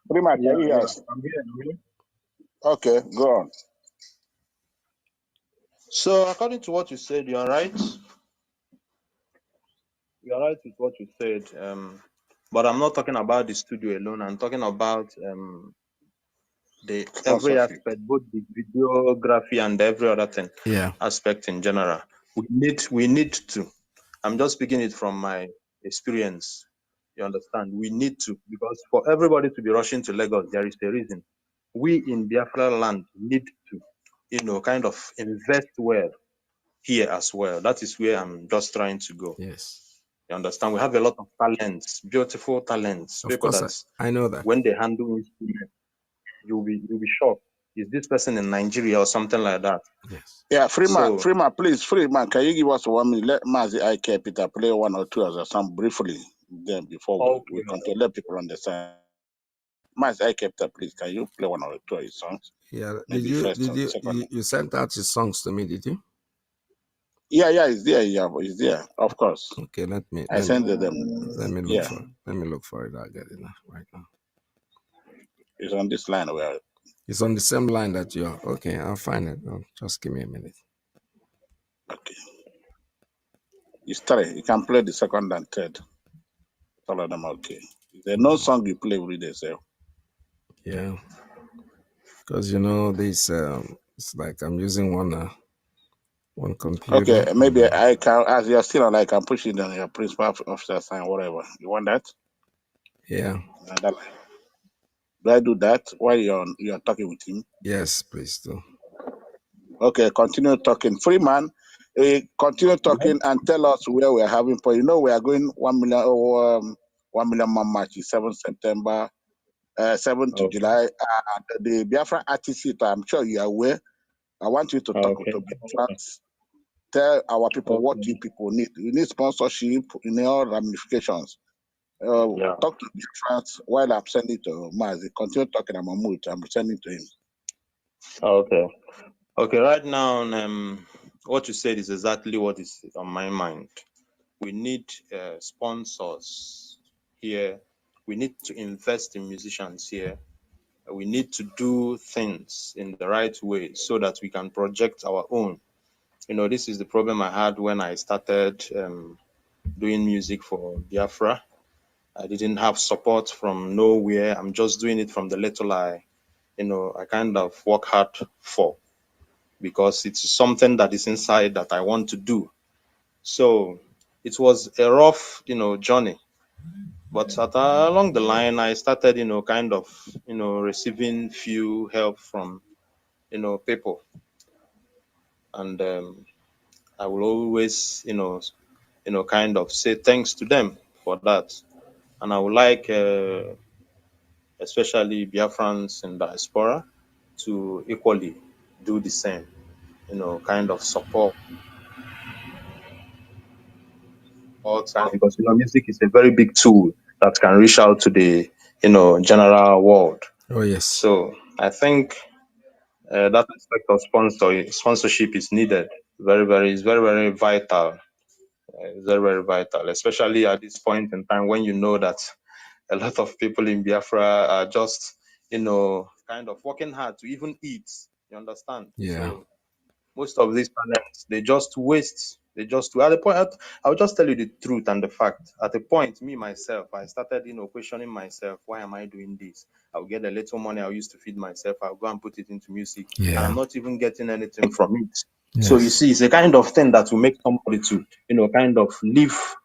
Pretty much, Yeah, yeah. yes. I'm here. Okay, go on. So according to what you said, you're right. You're right with what you said. But I'm not talking about the studio alone. I'm talking about the every Philosophy. aspect, both the videography and every other thing Yeah. aspect in general. We need to. I'm just speaking it from my experience. You understand? We need to, because for everybody to be rushing to Lagos, there is a reason. We in Biafra land need to, kind of invest well here as well. That is where I'm just trying to go. Yes. You understand? We have a lot of talents, beautiful talents, Of people course, that I know that. when they handle instruments, you'll be shocked. Is this person in Nigeria or something like that? Yes. Yeah, So please, Freeman, can you give us 1 minute? Let Mazi Iyke Peter play one or two as a song briefly, then before we okay, continue, let people understand. Mazi Iyke Peter, please, can you play one or two of his songs? Yeah. Maybe first or second. You sent out his songs to me, did you? Yeah, it's there. Yeah, it's there. Of course. Okay, I sent them. let me look Yeah. for it. Let me look for it. I'll get it now, right now. It's on this line where. It's on the same line that you're. Okay, I'll find it. Just give me a minute. Okay. It's three. You can play the second and third. All of them okay. There's no song you play with yourself. Yeah, because this. It's like I'm using one computer. Okay, maybe I can, as you're still on, I can push it on your principal officer sign, whatever. You want that? Yeah. Do I do that while you're talking with him? Yes, please do. Okay, continue talking. Freeman, continue talking and tell us where we're having. For we are going 1 million, 1 million man march, 7th September, 7th July. The Biafra artist, I'm sure you are aware. I want you to talk to Biafrans. Tell our people what you people need. You need sponsorship in all ramifications. Talk to Biafrans while I'm sending to Mazi. Continue talking. I'm sending to him. Okay, right now, what you said is exactly what is on my mind. We need sponsors here. We need to invest in musicians here. We need to do things in the right way so that we can project our own. This is the problem I had when I started doing music for Biafra. I didn't have support from nowhere. I'm just doing it from the little I kind of work hard for, because it's something that is inside that I want to do. So it was a rough, journey. But along the line, I started, kind of, receiving few help from, people. And I will always, kind of say thanks to them for that. And I would like, especially Biafrans in diaspora, to equally do the same, kind of support. Because music is a very big tool that can reach out to the general world. Oh yes. So I think that aspect of sponsorship is needed. It's very, very vital. It's very, very vital, especially at this point in time when you know that a lot of people in Biafra are just, kind of working hard to even eat. You understand? Yeah. So most of these talents, they just waste. At the point, I'll just tell you the truth and the fact. At a point, me myself, I started, questioning myself. Why am I doing this? I'll get a little money I used to feed myself. I'll go and put it into music, and I'm not even getting anything from it. Yes. So you see, it's a kind of thing that will make somebody to, kind of live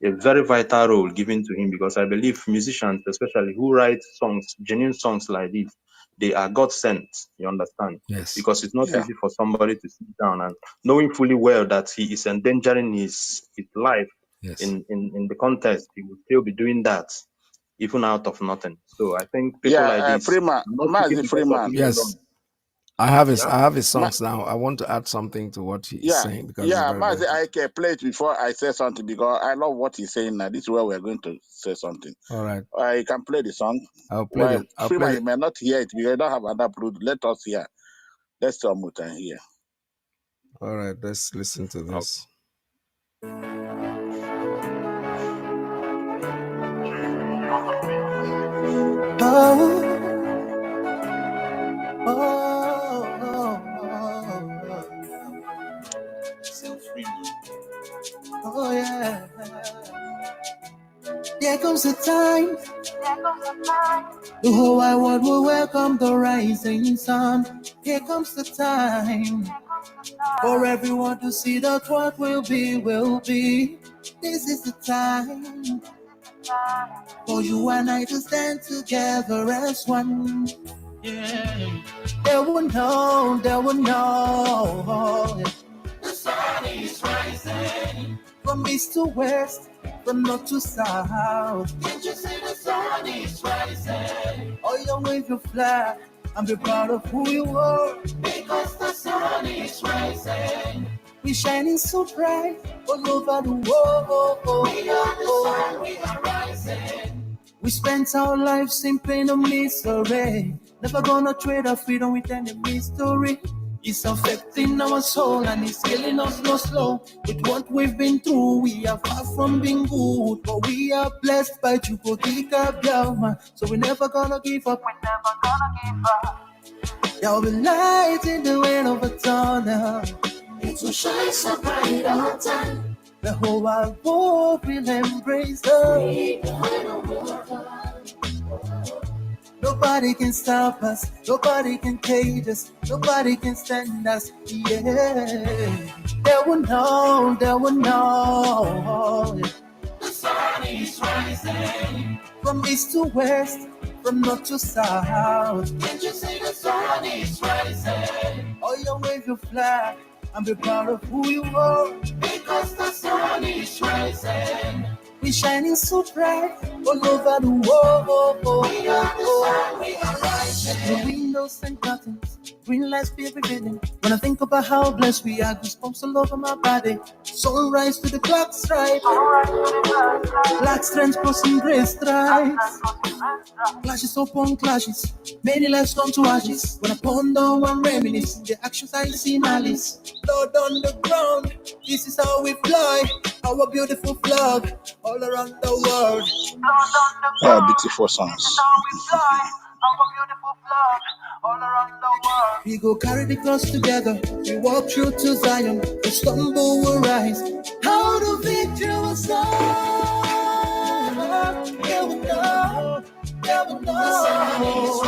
a very vital role given to him, because I believe musicians, especially who write songs, genuine songs like this, they are God sent. You understand? Yes. Because it's not easy for somebody to sit down and knowing fully well that he is endangering his life in the contest, he will still be doing that, even out of nothing. So I think people like this, Freeman, Mazi Freeman. Yes. I have his songs now. I want to add something to what he's saying, because Mazi Iyke, play it before I say something, because I love what he's saying now. This is where we're going to say something. All right. You can play the song. I'll play it. Freeman, you may not hear it because you don't have an upload. Let us hear. Let's unmute and hear. All right, let's listen to this. Oh yeah. There comes a time. The whole wide world will welcome the rising sun. Here comes the time for everyone to see that what will be, will be. This is the time for you and I to stand together as one. Yeah. They will know. The sun is rising from east to west, from north to south. Can't you see the sun is rising? Oh, you wave your flag and be proud of who you are. Because the sun is rising. We're shining so bright all over the world. We are the sun, we are rising. We spent our lives in pain and misery. Never gonna trade our freedom with any mystery. It's affecting our soul and it's killing us no slow. With what we've been through, we are far from being good, but we are blessed by Chukotika Biafra. So we're never gonna give up. We're never gonna give up. There will be light in the end of a tunnel. It will shine so bright all the time. The whole wide world will embrace us. Nobody can stop us. Nobody can cage us. Nobody can stand us. Yeah. They will know. They will know. The sun is rising. From east to west. From north to south. Can't you see the sun is rising? Oh, you wave your flag and be proud of who you are. Because the sun is rising. We're shining so bright all over the world. We are the sun, we are rising. The windows and curtains, green lights be revealing. When I think about how blessed we are, goosebumps all over my body. Sunrise to the clock strike. Black strands crossing gray stripes. Clashes upon clashes, many lives come to ashes. When I ponder and reminisce, the actions I see malice. Blood on the ground, this is how we fly. Our beautiful flag, all around the world. Blood on the ground, Beautiful this songs. is how we fly. Our beautiful flag, all around the world. We go carry the cross together, we walk through to Zion. We stumble, will rise. How the victory was done. Yeah, we know. Never know.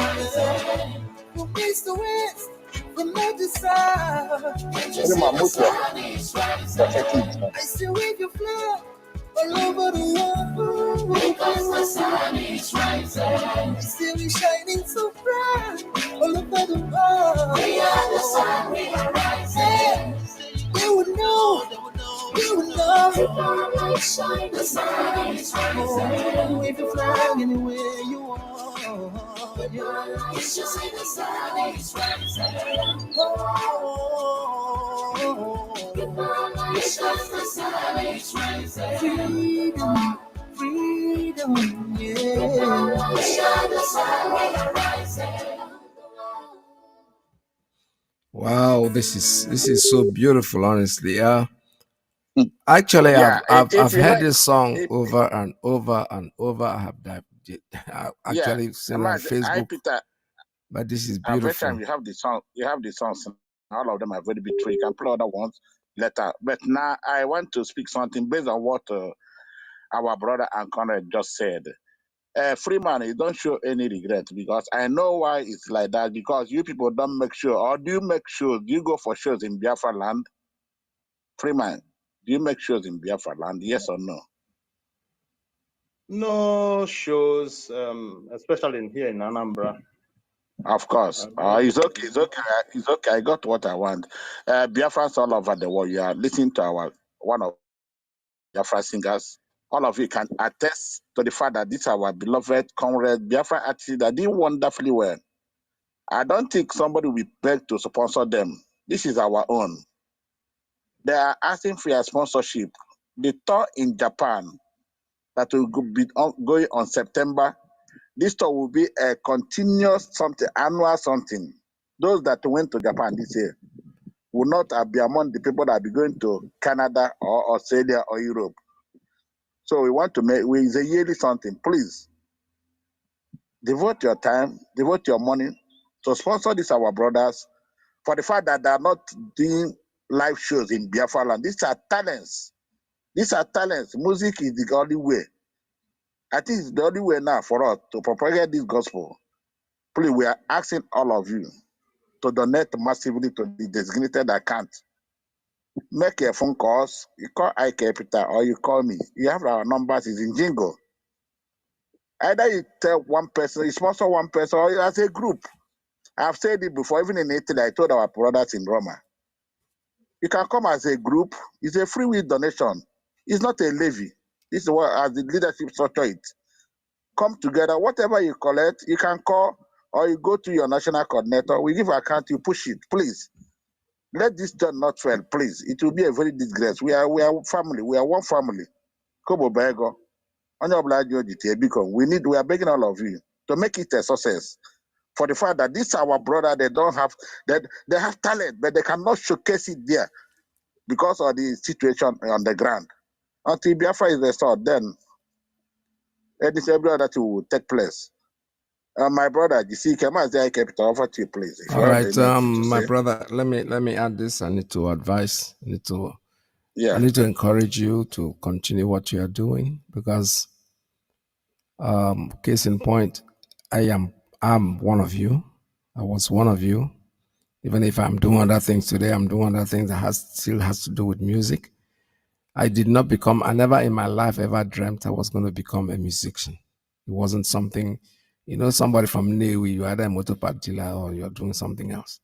From east to west, from north to south. Can't you see the sun is rising? I still wave your flag all over the world. Because the sun is rising. Still be shining so bright all over the world. We are the sun, we are rising. They would know. You would know. If our light shine, the sun is rising. Wave your flag anywhere you are. When your light shine, the sun is rising. If our light shine, the sun is rising. Freedom, freedom, yeah. If our light shine, the sun is rising. Wow, this is so beautiful, honestly. Actually, I've heard this song over and over and over. I have actually seen it on Facebook, but this is Every beautiful. time you have the songs, all of them are very big. You can play other ones later. But now I want to speak something based on what our brother and Conrad just said. Freeman, you don't show any regret because I know why it's like that. Because you people don't make sure, or do you make sure? Do you go for shows in Biafra land? Freeman, do you make shows in Biafra land? Yes or no? No shows, especially in here in Anambra. Of course. It's okay. It's okay. It's okay. I got what I want. Biafrans all over the world. You are listening to one of Biafra singers. All of you can attest to the fact that this is our beloved comrade Biafra artist that did wonderfully well. I don't think somebody will beg to sponsor them. This is our own. They are asking for your sponsorship. The tour in Japan that will be going on September. This tour will be a continuous something, annual something. Those that went to Japan this year will not be among the people that will be going to Canada or Australia or Europe. So we want to make it's a yearly something. Please devote your time, devote your money to sponsor these our brothers for the fact that they are not doing live shows in Biafra land. These are talents. These are talents. Music is the only way. I think it's the only way now for us to propagate this gospel. Please, we are asking all of you to donate massively to the designated account. Make a phone calls. You call Iyke Peter or you call me. You have our numbers. It's in Jingle. Either you tell one person, you sponsor one person, or as a group. I've said it before, even in Italy, I told our brothers in Roma. You can come as a group. It's a free will donation. It's not a levy. This is what as the leadership structure it. Come together. Whatever you collect, you can call or you go to your national coordinator. We give account, you push it. Please. Let this job not fail, please. It will be a very disgrace. We are family. We are one family. Kobo Bego. We are begging all of you to make it a success. for the fact that this our brother, they don't have that they have talent, but they cannot showcase it there because of the situation on the ground. Until Biafra is restored, then every other thing will take place. My brother, you see, Mazi Iyke, to offer to you, please. If you All have right, anything to my say. brother, let me add this. I need to advise. I Yeah. need to encourage you to continue what you are doing because, case in point, I'm one of you. I was one of you. Even if I'm doing other things today, I'm doing other things that still has to do with music. I never in my life ever dreamt I was going to become a musician. It wasn't something, somebody from Newi, you're either a motor park dealer or you're doing something else.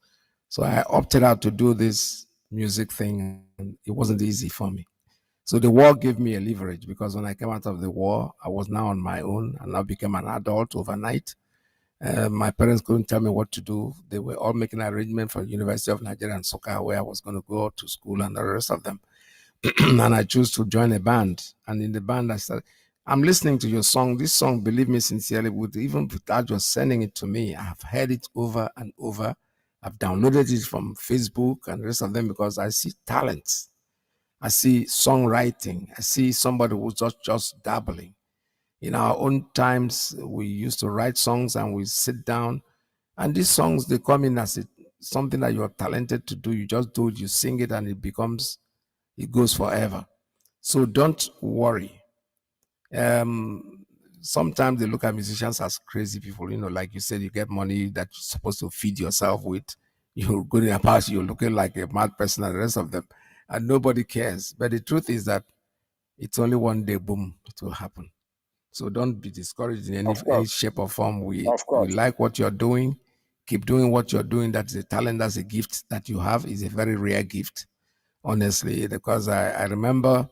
So I opted out to do this music thing, and it wasn't easy for me. So the war gave me a leverage because when I came out of the war, I was now on my own and I became an adult overnight. My parents couldn't tell me what to do. They were all making arrangements for University of Nigeria and Soka, where I was going to go to school and the rest of them. And I chose to join a band. And in the band, I'm listening to your song. This song, believe me sincerely, even without just sending it to me, I have heard it over and over. I've downloaded it from Facebook and the rest of them because I see talents. I see songwriting. I see somebody who's just dabbling. In our own times, we used to write songs and we sit down. And these songs, they come in as something that you're talented to do. You just do it, you sing it, and it goes forever. So don't worry. Sometimes they look at musicians as crazy people. Like you said, you get money that you're supposed to feed yourself with. You're going in a past, you're looking like a mad person and the rest of them. And nobody cares. But the truth is that it's only one day, boom, it will happen. So don't be discouraged in any shape or form. We like what you're doing. Keep doing what you're doing. That's a talent, that's a gift that you have. Is a very rare gift, honestly, because I remember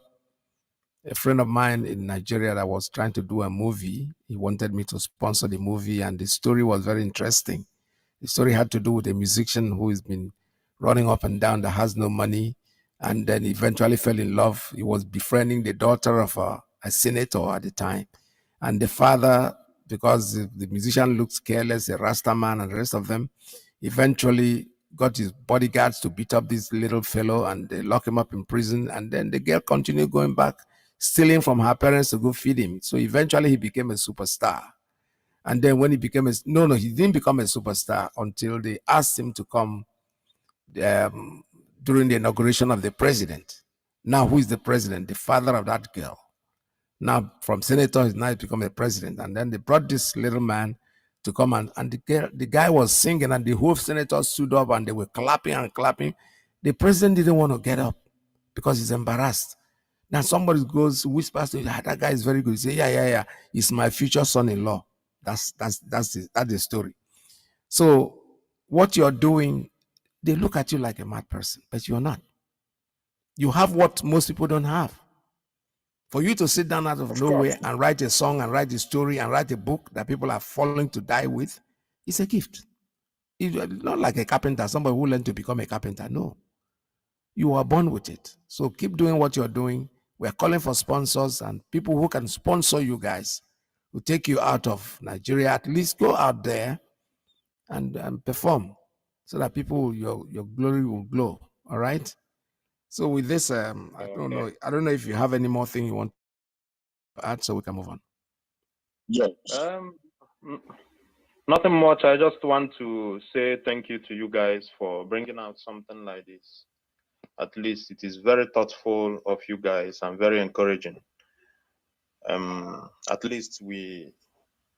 a friend of mine in Nigeria that was trying to do a movie. He wanted me to sponsor the movie, and the story was very interesting. The story had to do with a musician who has been running up and down that has no money, and then eventually fell in love. He was befriending the daughter of a senator at the time. And the father, because the musician looks careless, a Rasta man and the rest of them, eventually got his bodyguards to beat up this little fellow and they lock him up in prison. And then the girl continued going back, stealing from her parents to go feed him. So eventually he became a superstar. And then when he became he didn't become a superstar until they asked him to come during the inauguration of the president. Now, who is the president? The father of that girl. Now, from senator, he's now become a president. And then they brought this little man to come and the guy was singing and the whole senator stood up and they were clapping and clapping. The president didn't want to get up because he's embarrassed. Now somebody whispers to him, that guy is very good. He say, yeah. He's my future son-in-law. That's the story. So what you're doing, they look at you like a mad person, but you're not. You have what most people don't have. For you to sit down out of nowhere and write a song and write a story and write a book that people are falling to die with, it's a gift. It's not like a carpenter, somebody who learned to become a carpenter. No. You are born with it. So keep doing what you're doing. We're calling for sponsors and people who can sponsor you guys, who take you out of Nigeria. At least go out there and perform so that your glory will glow. All right. So with this, I don't know if you have any more thing you want to add, so we can move on. Yes. Nothing much. I just want to say thank you to you guys for bringing out something like this. At least it is very thoughtful of you guys and very encouraging. At least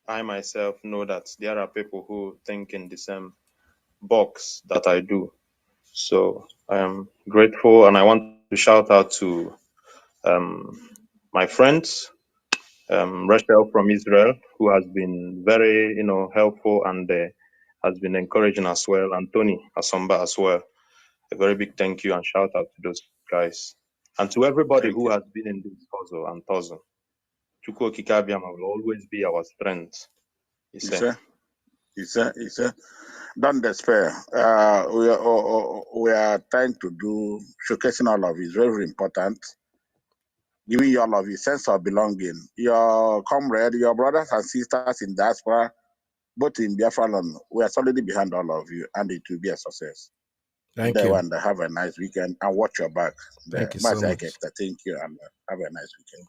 I myself know that there are people who think in the same box that I do. So I am grateful, and I want to shout out to my friends, Rachel from Israel, who has been very, helpful and has been encouraging as well, and Tony Asomba as well. A very big thank you and shout out to those guys. And to everybody who has been in this hustle and tussle. Chukwu Okike Abiama will always be our strength. He said. Don't despair. We are trying to do showcasing all of it is very important. Giving you all of a sense of belonging. Your comrade, your brothers and sisters in diaspora, both in Biafra land, we are solidly behind all of you, and it will be a success. Thank you. And have a nice weekend and watch your back. Thank you so much. Thank you, and have a nice weekend.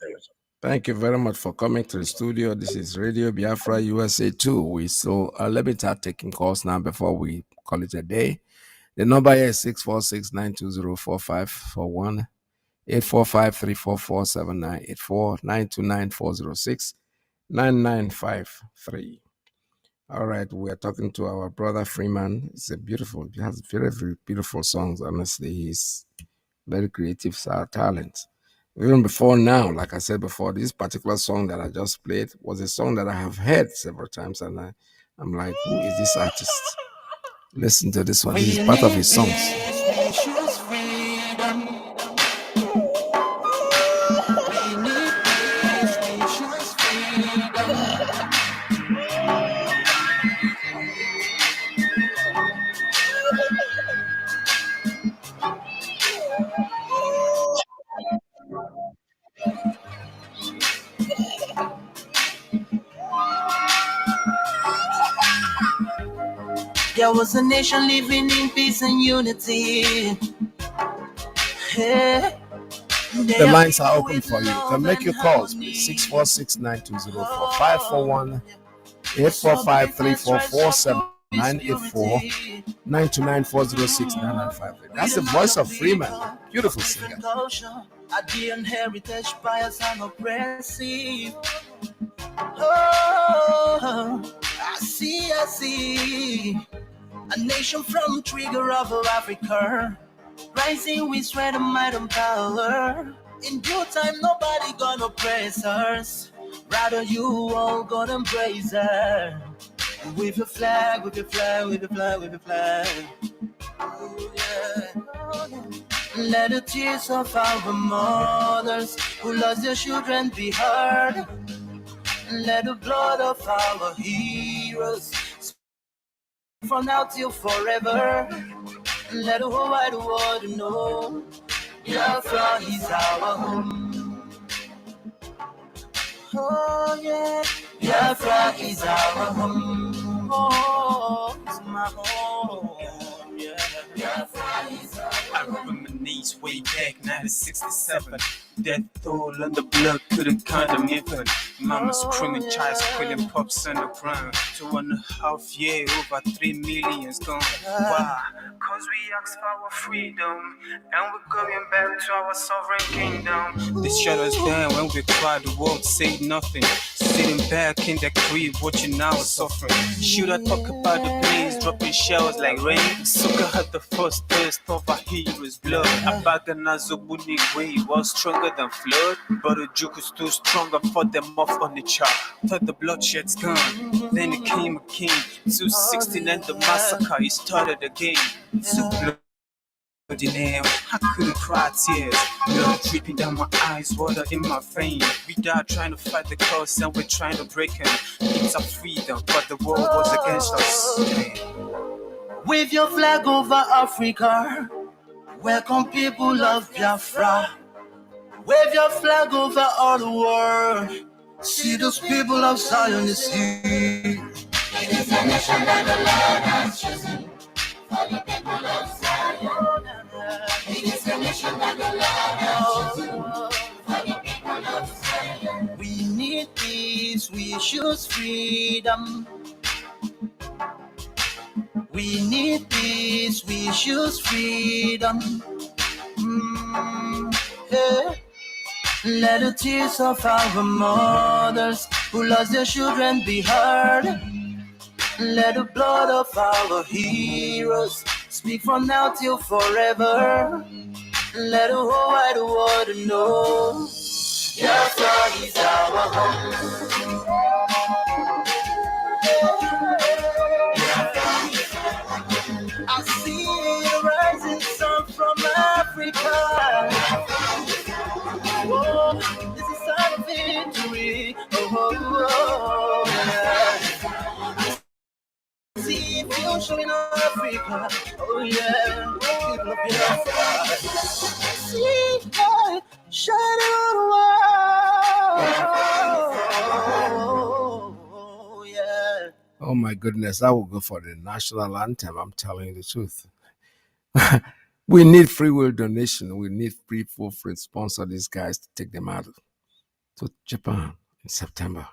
Thank you very much for coming to the studio. This is Radio Biafra USA 2. We still let me start taking calls now before we call it a day. The number here is 646-920-4541, 845-344-7984, 929-406-9953. All right, we are talking to our brother Freeman. He has very, very beautiful songs. Honestly, he's very creative, talent. Even before now, like I said before, this particular song that I just played was a song that I have heard several times, and I'm like, who is this artist? Listen to this one. This is part of his songs. There was a nation living in peace and unity. Hey. The lines are open for you. You can make your calls, please. 646-920-4541, 845-344-7984, 929-406-9953. That's the voice of Freeman. Beautiful singer. At the heritage bias and oppressive. Oh, I see. A nation from trigger of Africa, rising with strength and might and power. In due time, nobody gonna oppress us. Rather, you all gonna embrace her. With your flag, with your flag, with your flag, with your flag. Oh, yeah. Let the tears of our mothers who lost their children be heard. Let the blood of our heroes from now till forever. Let the whole wide world know Biafra is our home. Oh yeah, Biafra is our home. Oh, it's my home. Yeah, Biafra is our home. I reminisce way back 1967. Death toll and the blood couldn't condemn infant. Mama screaming, child squealing, pups on the ground. 2.5 years, over 3 million's gone. Why? Cause we asked for our freedom, and we're going back to our sovereign kingdom. They shut us down when we cried, the world said nothing. Sitting back in the crib, watching our suffering. Should I talk about the planes dropping shells like rain? Suka had the first taste of a hero's blood. Abaganazo Bunigwe was stronger than flood, but the juke is too stronger for them off on the chart. Thought the bloodshed's gone, then it came again. 216 and the massacre, it started again. So bloody now, I couldn't cry tears. Blood dripping down my eyes, water in my vein. We died trying to fight the cause and we're trying to break him. It's our freedom, but the world was against us. Wave your flag over Africa. Welcome people of Biafra. Wave your flag over all the world. See those people of Zion is here. It is a nation that the Lord has chosen for the people of Zion. It is a nation that the Lord has chosen for the people of Zion. We need peace, we choose freedom. We need peace, we choose freedom. Yeah. Let the tears of our mothers who lost their children be heard. Let the blood of our heroes speak from now till forever. Let the whole wide world know Biafra is our home. I see a rising sun from Africa. Oh, this is a sign of victory. Oh, yeah. See future in Africa. Oh, yeah. People of Biafra. See light shining on the world. Oh, yeah. Oh my goodness, I will go for the national anthem. I'm telling you the truth. We need free will donation. We need people to sponsor these guys to take them out to Japan in September.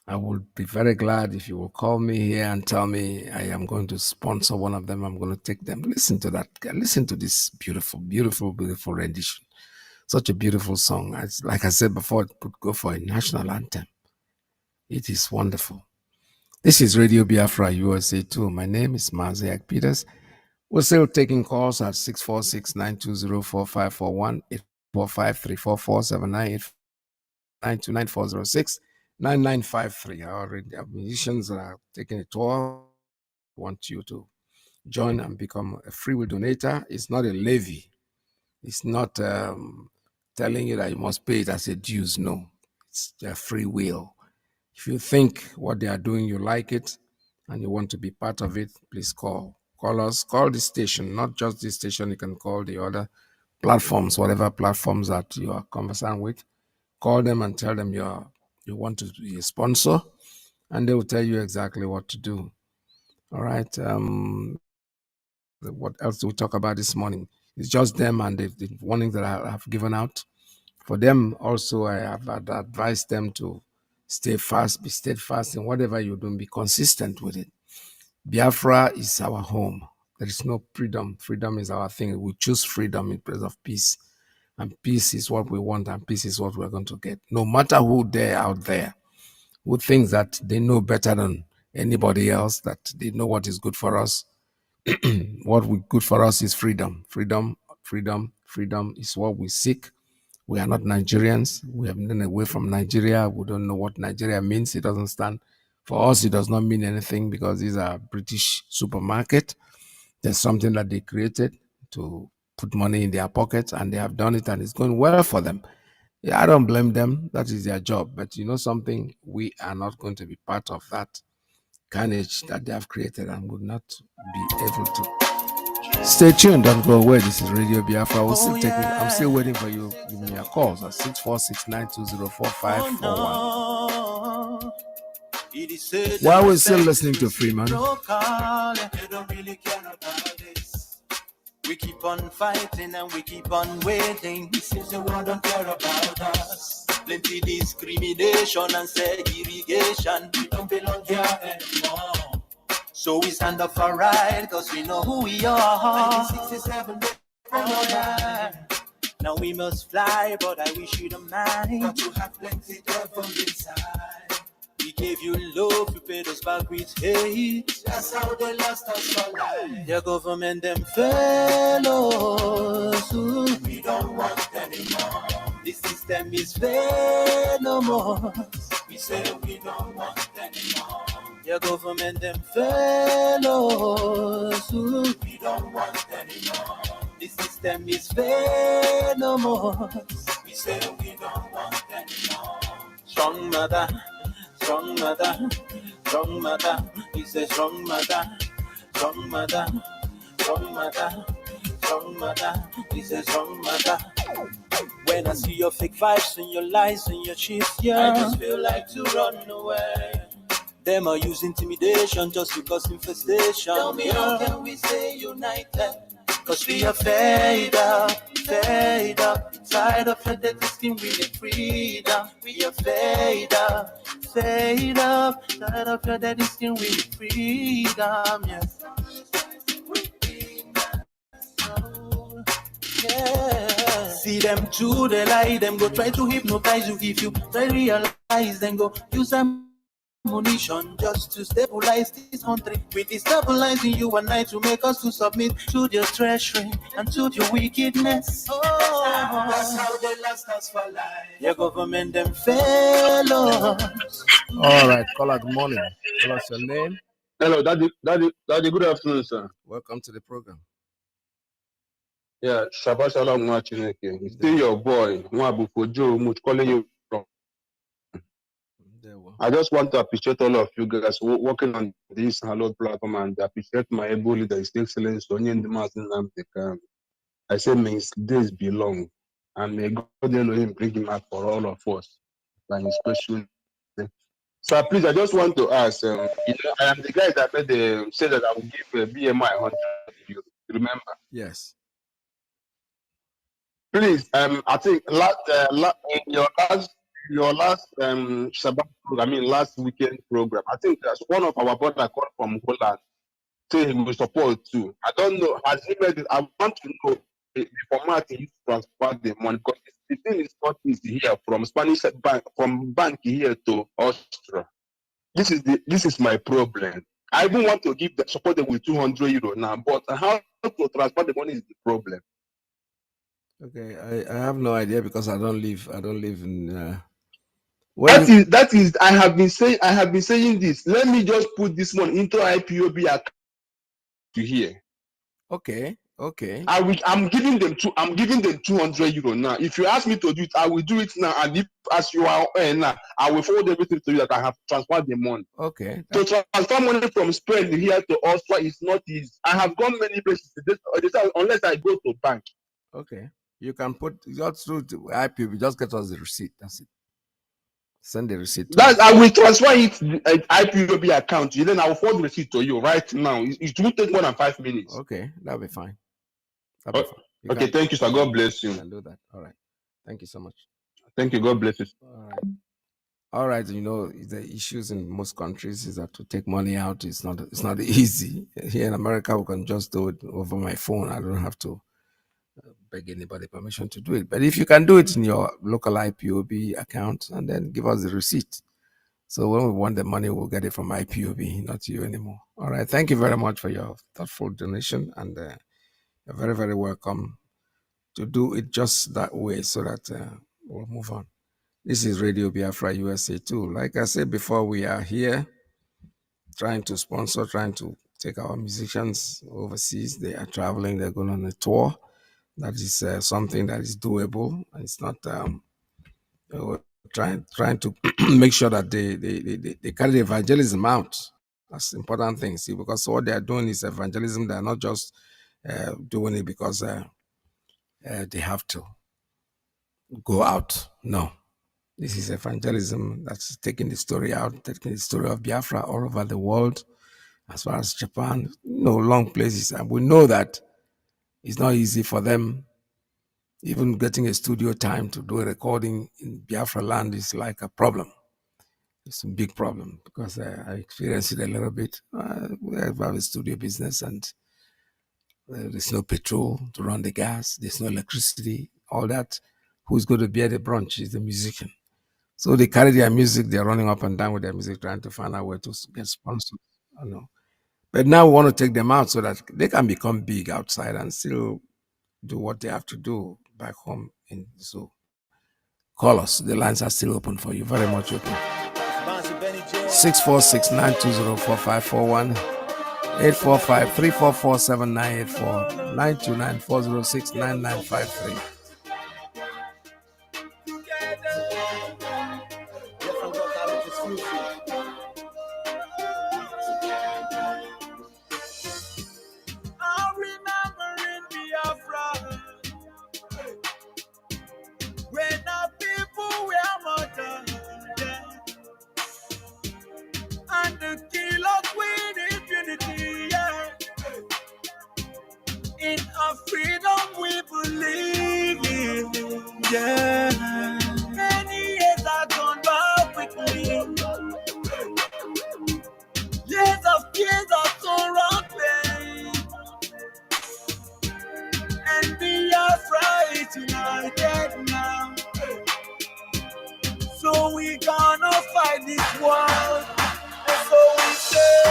I would be very glad if you will call me here and tell me I am going to sponsor one of them. I'm going to take them. Listen to that. Listen to this beautiful, beautiful, beautiful rendition. Such a beautiful song. Like I said before, it could go for a national anthem. It is wonderful. This is Radio Biafra USA 2. My name is Mazi Iyke. We're still taking calls at 646-920-4541, 845-3447-929-406-9953. Our musicians are taking a tour. I want you to join and become a free will donator. It's not a levy. It's not telling you that you must pay it as a dues. No, it's a free will. If you think what they are doing, you like it, and you want to be part of it, please call. Call us. Call this station, not just this station. You can call the other platforms, whatever platforms that you are conversant with. Call them and tell them you want to be a sponsor, and they will tell you exactly what to do. All right. What else do we talk about this morning? It's just them and the warnings that I have given out. For them also, I have advised them to stay fast, be steadfast in whatever you're doing, be consistent with it. Biafra is our home. There is no freedom. Freedom is our thing. We choose freedom in place of peace. And peace is what we want, and peace is what we're going to get. No matter who they're out there, who thinks that they know better than anybody else, that they know what is good for us. What good for us is freedom. Freedom is what we seek. We are not Nigerians. We have been away from Nigeria. We don't know what Nigeria means. It doesn't stand for us. It does not mean anything because these are British supermarket. There's something that they created to put money in their pockets, and they have done it, and it's going well for them. Yeah, I don't blame them. That is their job. But you know something? We are not going to be part of that carnage that they have created, and will not be able to. Stay tuned, don't go away. This is Radio Biafra. I'm still waiting for you. Give me your calls at 646-920-4541. While we're still listening to Freeman, they don't really care about this. We keep on fighting and we keep on waiting. It seems the world don't care about us. Plenty discrimination and segregation. We don't belong here anymore. So we stand up for right, cause we know who we are. 1967, now we must fly, but I wish you the mind. But you have plenty devil inside. We gave you love, you paid us back with hate. That's how they lost us for life. Their government, them fellows. We don't want anymore. The system is fair no more. We say we don't want anymore. Your government, them fellows. We don't want anymore. The system is fair no more. We say we don't want anymore. Strong mother, strong mother, strong mother. He says strong mother, strong mother, strong mother, strong mother. He says strong mother. When I see your fake vibes and your lies and your cheats, yeah, I just feel like to run away. Them are use intimidation just to cause infestation. Tell me how can we stay united? Cause we are fade up, fade up. Inside of your dead skin we need freedom. We are fade up, fade up. Inside of your dead skin we need freedom, yes. Yeah. See them to the lie, them go try to hypnotize you. If you try realize, then go use them ammunition just to stabilize this country. We destabilizing you and I to make us to submit to their treachery and to your wickedness. Oh, that's how they lost us for life. Your government, them fellows. All right, caller, good morning. Tell us your name. Hello, Daddy, good afternoon, sir. Welcome to the program. Yeah, Shabbat Shalom, Mwachineke. It's still your boy, Mwabuko Joe, Much calling you from. I just want to appreciate all of you guys working on this hallowed platform and appreciate my able leader, His Excellency, Nnamdi. I say, may his days be long, and may God Elohim bring him out for all of us by his special. Sir, please, I just want to ask. I am the guy that said that I will give BMI 100 euros. Remember? Yes. Please, I think in your last Shabbat program, I mean last weekend program, I think that's one of our brother called from Holland saying he will support too. I don't know. Has he made it? I want to know the format he used to transfer the money, because the thing is not easy here from Spanish bank here to Austria. This is my problem. I even want to give the support them with 200 euro now, but how to transfer the money is the problem. Okay, I have no idea because I don't live in. That is. I have been saying this. Let me just put this money into IPOB account to here. Okay. I'm giving them 200 euro now. If you ask me to do it, I will do it now. And if as you are now, I will forward everything to you that I have transferred the money. Okay. To transfer money from Spain here to Austria is not easy. I have gone many places unless I go to bank. Okay. You can put just through to IPOB. Just get us the receipt. That's it. Send the receipt to us. I will transfer it IPOB account. Then I will forward the receipt to you right now. It won't take more than 5 minutes. Okay, that'll be fine. Okay, thank you, sir. God bless you. You can do that. All right. Thank you so much. Thank you. God bless you. All right. You know, the issues in most countries is that to take money out is not easy. Here in America, we can just do it over my phone. I don't have to beg anybody permission to do it. But if you can do it in your local IPOB account and then give us the receipt. So when we want the money, we'll get it from IPOB, not you anymore. All right. Thank you very much for your thoughtful donation, and you're very, very welcome to do it just that way so that we'll move on. This is Radio Biafra USA too. Like I said before, we are here trying to sponsor, trying to take our musicians overseas. They are traveling, they're going on a tour. That is something that is doable. It's not trying to make sure that they carry the evangelism out. That's the important thing, see, because what they are doing is evangelism. They are not just doing it because they have to go out. No, this is evangelism that's taking the story out, taking the story of Biafra all over the world, as far as Japan, long places. And we know that it's not easy for them. Even getting a studio time to do a recording in Biafra land is like a problem. It's a big problem because I experienced it a little bit. We have a studio business and there's no petrol to run the gas. There's no electricity, all that. Who's going to bear the brunt is the musician. So they carry their music. They're running up and down with their music, trying to find out where to get sponsored. I know. But now we want to take them out so that they can become big outside and still do what they have to do back home. So call us. The lines are still open for you. Very much open. 646-920-4541, 845-344-7984, 929-406-9953. In our freedom we believe in, yeah. Many years have gone by quickly. Years of tears of sorrow and pain. And Biafra is united now. So we gonna fight this war. And so we say.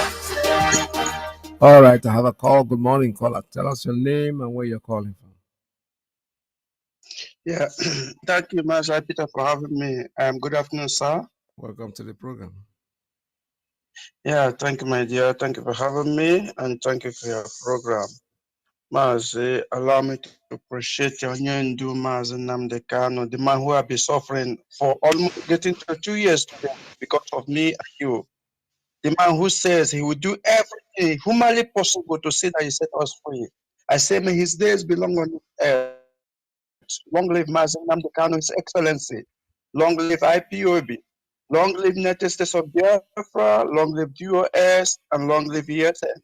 All right, I have a call. Good morning, caller. Tell us your name and where you're calling from. Yeah, thank you, Mazi Peter, for having me. Good afternoon, sir. Welcome to the program. Yeah, thank you, my dear. Thank you for having me, and thank you for your program. Mazi, allow me to appreciate your new Mazi Nnamdi Kanu, the man who have been suffering for almost getting to 2 years today because of me and you. The man who says he will do everything humanly possible to see that he set us free. I say, may his days belong on earth. Long live Mazi Nnamdi Kanu, His Excellency. Long live IPOB. Long live United States of Biafra, long live US, and long live ESN.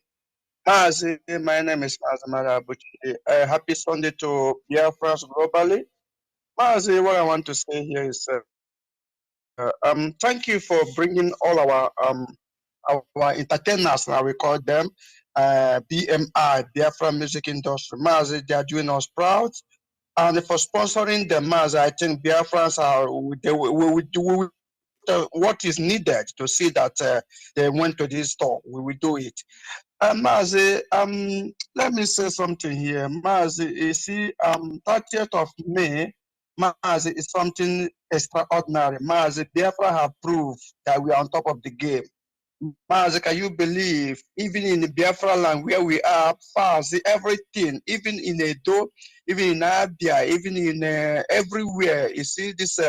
Mazi, my name is Mazi Marabuchi. Happy Sunday to Biafrans globally. Mazi, what I want to say here is thank you for bringing all our entertainers, now we call them, BMI, Biafra Music Industry. Mazi, they are doing us proud. And for sponsoring the Mazi, I think Biafrans are, we do what is needed to see that they went to this store. We will do it. Mazi, let me say something here. Mazi, you see, 30th of May, Mazi, is something extraordinary. Mazi, Biafra have proved that we are on top of the game. Mazi, can you believe, even in the Biafra land where we are, Mazi, everything, even in Edo, even in Abia, even in everywhere, you see this,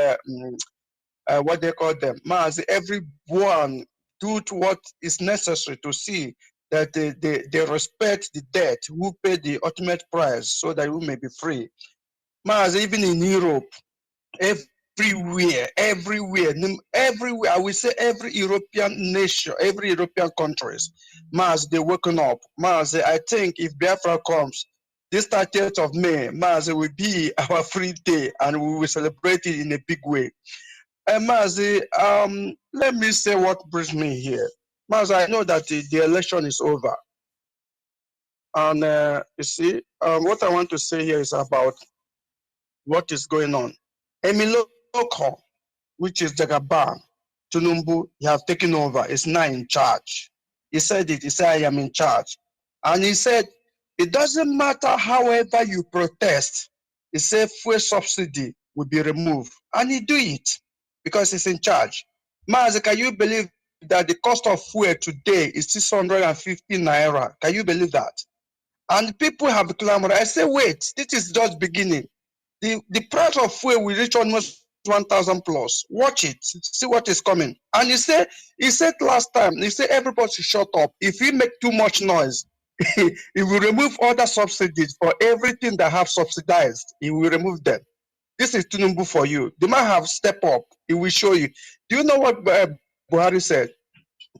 what they call them, Mazi, everyone do what is necessary to see that they respect the dead who paid the ultimate price so that we may be free. Mazi, even in Europe, everywhere, I will say every European nation, every European countries, Mazi, they're waking up. Mazi, I think if Biafra comes, this 30th of May, Mazi, will be our free day and we will celebrate it in a big way. Mazi, let me say what brings me here. Mazi, I know that the election is over. And you see, what I want to say here is about what is going on. Emiloko, which is Jagaban, Tunumbu, he have taken over, is now in charge. He said it, he said, I am in charge. And he said, it doesn't matter however you protest, he said fuel subsidy will be removed. And he do it because he's in charge. Mazi, can you believe that the cost of fuel today is 650 naira? Can you believe that? And people have clamored. I say, wait, this is just beginning. The price of fuel will reach almost 1,000 plus. Watch it, see what is coming. And he said last time, he said everybody should shut up. If we make too much noise, he will remove other subsidies for everything that have subsidized. He will remove them. This is Tunumbu for you. The man have step up. He will show you. Do you know what Buhari said?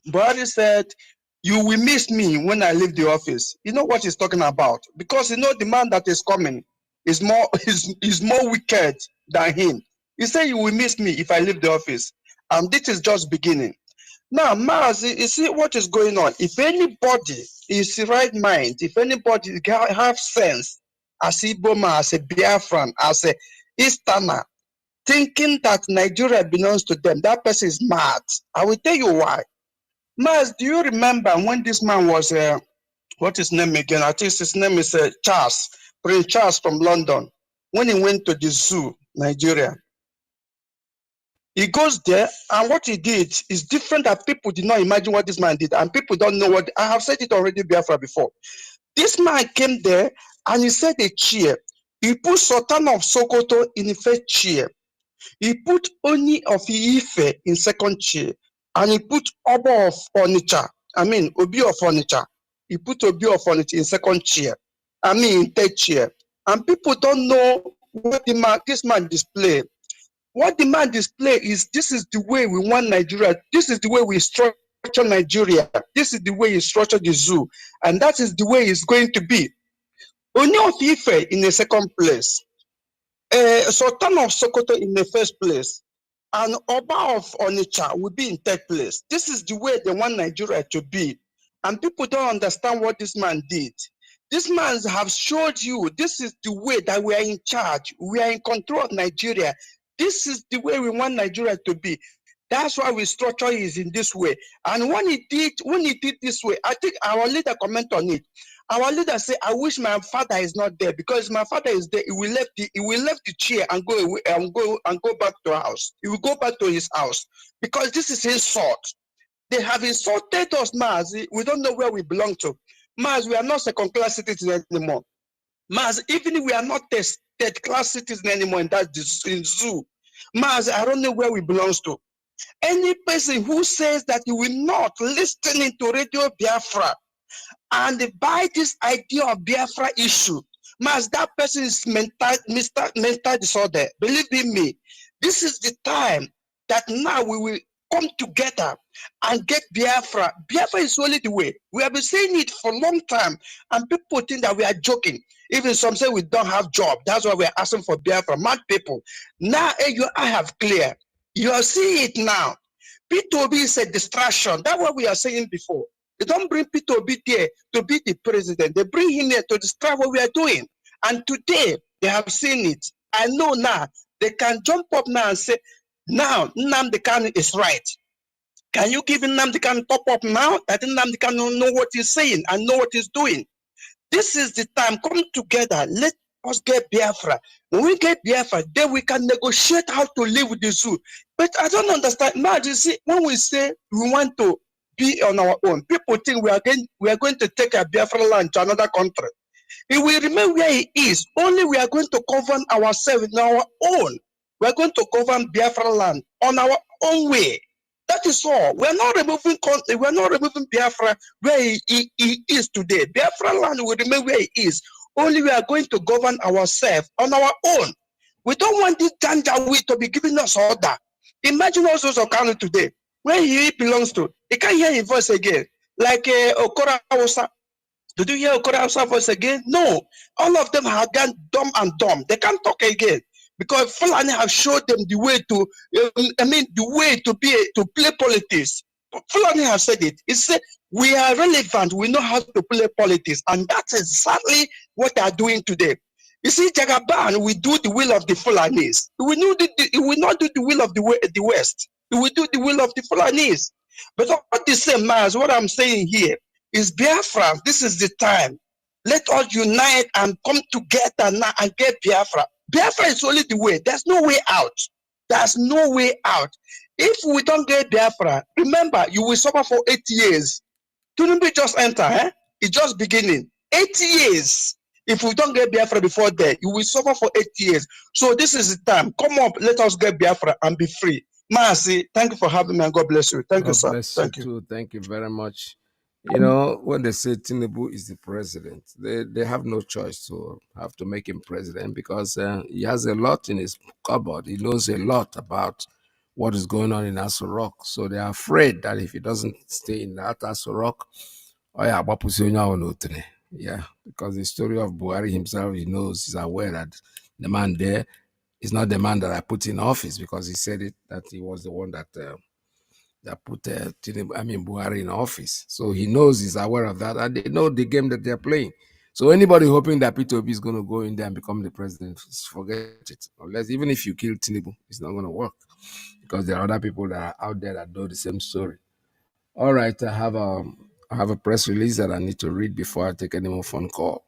Buhari said, you will miss me when I leave the office. You know what he's talking about? Because you know the man that is coming is more is more wicked than him. He said, you will miss me if I leave the office. And this is just beginning. Now, Mazi, you see what is going on. If anybody is the right mind, if anybody have sense, as Iboma, as a Biafran, as a Easterner, thinking that Nigeria belongs to them, that person is mad. I will tell you why. Maz, do you remember when this man was, what is his name again? I think his name is Charles, Prince Charles from London. When he went to the zoo, Nigeria, he goes there, and what he did is different that people did not imagine what this man did, and people don't know what, I have said it already, Biafra, before. This man came there, and he said a chair. He put Sultan of Sokoto in the first chair. He put Oni of Ife in second chair, and he put Oba of Onitsha, Obi of Onitsha. He put Obi of Onitsha in second chair, in third chair. And people don't know what this man display. What the man display is, this is the way we want Nigeria. This is the way we structure Nigeria. This is the way you structure the zoo. And that is the way it's going to be. Oni of Ife in the second place. Sultan of Sokoto in the first place, and Oba of Onitsha will be in third place. This is the way they want Nigeria to be. And people don't understand what this man did. This man have showed you this is the way that we are in charge. We are in control of Nigeria. This is the way we want Nigeria to be. That's why we structure is in this way. And when he did this way, I think our leader comment on it. Our leader say, I wish my father is not there, because my father is there, he will left the chair and go away and go back to house. He will go back to his house, because this is insult. They have insulted us, Maz. We don't know where we belong to. Maz, we are not second-class citizens anymore. Maz, even if we are not third-class citizens anymore in zoo, Maz, I don't know where we belong to. Any person who says that he will not listen to Radio Biafra and by this idea of Biafra issue, Mas, that person is mental disorder. Believe in me, this is the time that now we will come together and get Biafra. Biafra is only the way. We have been saying it for a long time, and people think that we are joking. Even some say we don't have job. That's why we're asking for Biafra. Mad people. Now, I have clear. You are seeing it now. P2B is a distraction. That's what we are saying before. They don't bring P2B there to be the president. They bring him there to distract what we are doing. And today, they have seen it. I know now, they can jump up now and say, now, Nnamdi Kanu is right. Can you give Nnamdi Kanu top up now? That Nnamdi Kanu know what he's saying and know what he's doing. This is the time. Come together. Let us get Biafra. When we get Biafra, then we can negotiate how to live with the zoo. But I don't understand. Now, you see, when we say we want to be on our own, people think we are going to take a Biafra land to another country. He will remain where he is. Only we are going to govern ourselves in our own. We are going to govern Biafra land on our own way. That is all. We are not removing country. We are not removing Biafra where he is today. Biafra land will remain where it is. Only we are going to govern ourselves on our own. We don't want this Janjaweed to be giving us order. Imagine also Kanu today, where he belongs to. He can't hear his voice again. Like Okora Hausa. Did you hear Okora voice again? No. All of them have gone dumb and dumb. They can't talk again because Fulani have showed them the way to, the way to play politics. Fulani have said it. He said, we are relevant. We know how to play politics. And that's exactly what they are doing today. You see, Jagaban will do the will of the Fulanis. He will not do the will of the West. He will do the will of the Fulanis. But all the same, as what I'm saying here, is Biafra. This is the time. Let us unite and come together now and get Biafra. Biafra is only the way. There's no way out. There's no way out. If we don't get Biafra, remember, you will suffer for 8 years. Tunumbi just enter, It's just beginning. 8 years. If we don't get Biafra before that, you will suffer for 8 years. So this is the time. Come up, let us get Biafra and be free. Mazi, thank you for having me and God bless you. Thank you, God sir. bless Thank you you. too. Thank you very much. You know, when they say Tinubu is the president, they have no choice to have to make him president because he has a lot in his cupboard. He knows a lot about what is going on in Aso Rock. So they are afraid that if he doesn't stay in that Aso Rock, oh yeah, because the story of Buhari himself, he knows, he's aware that the man there is not the man that I put in office because he said it, that he was the one that put Buhari in office. So he knows, he's aware of that, and they know the game that they're playing. So anybody hoping that P2B is going to go in there and become the president, forget it. Unless, even if you kill Tinubu, it's not going to work because there are other people that are out there that know the same story. All right, I have a press release that I need to read before I take any more phone call.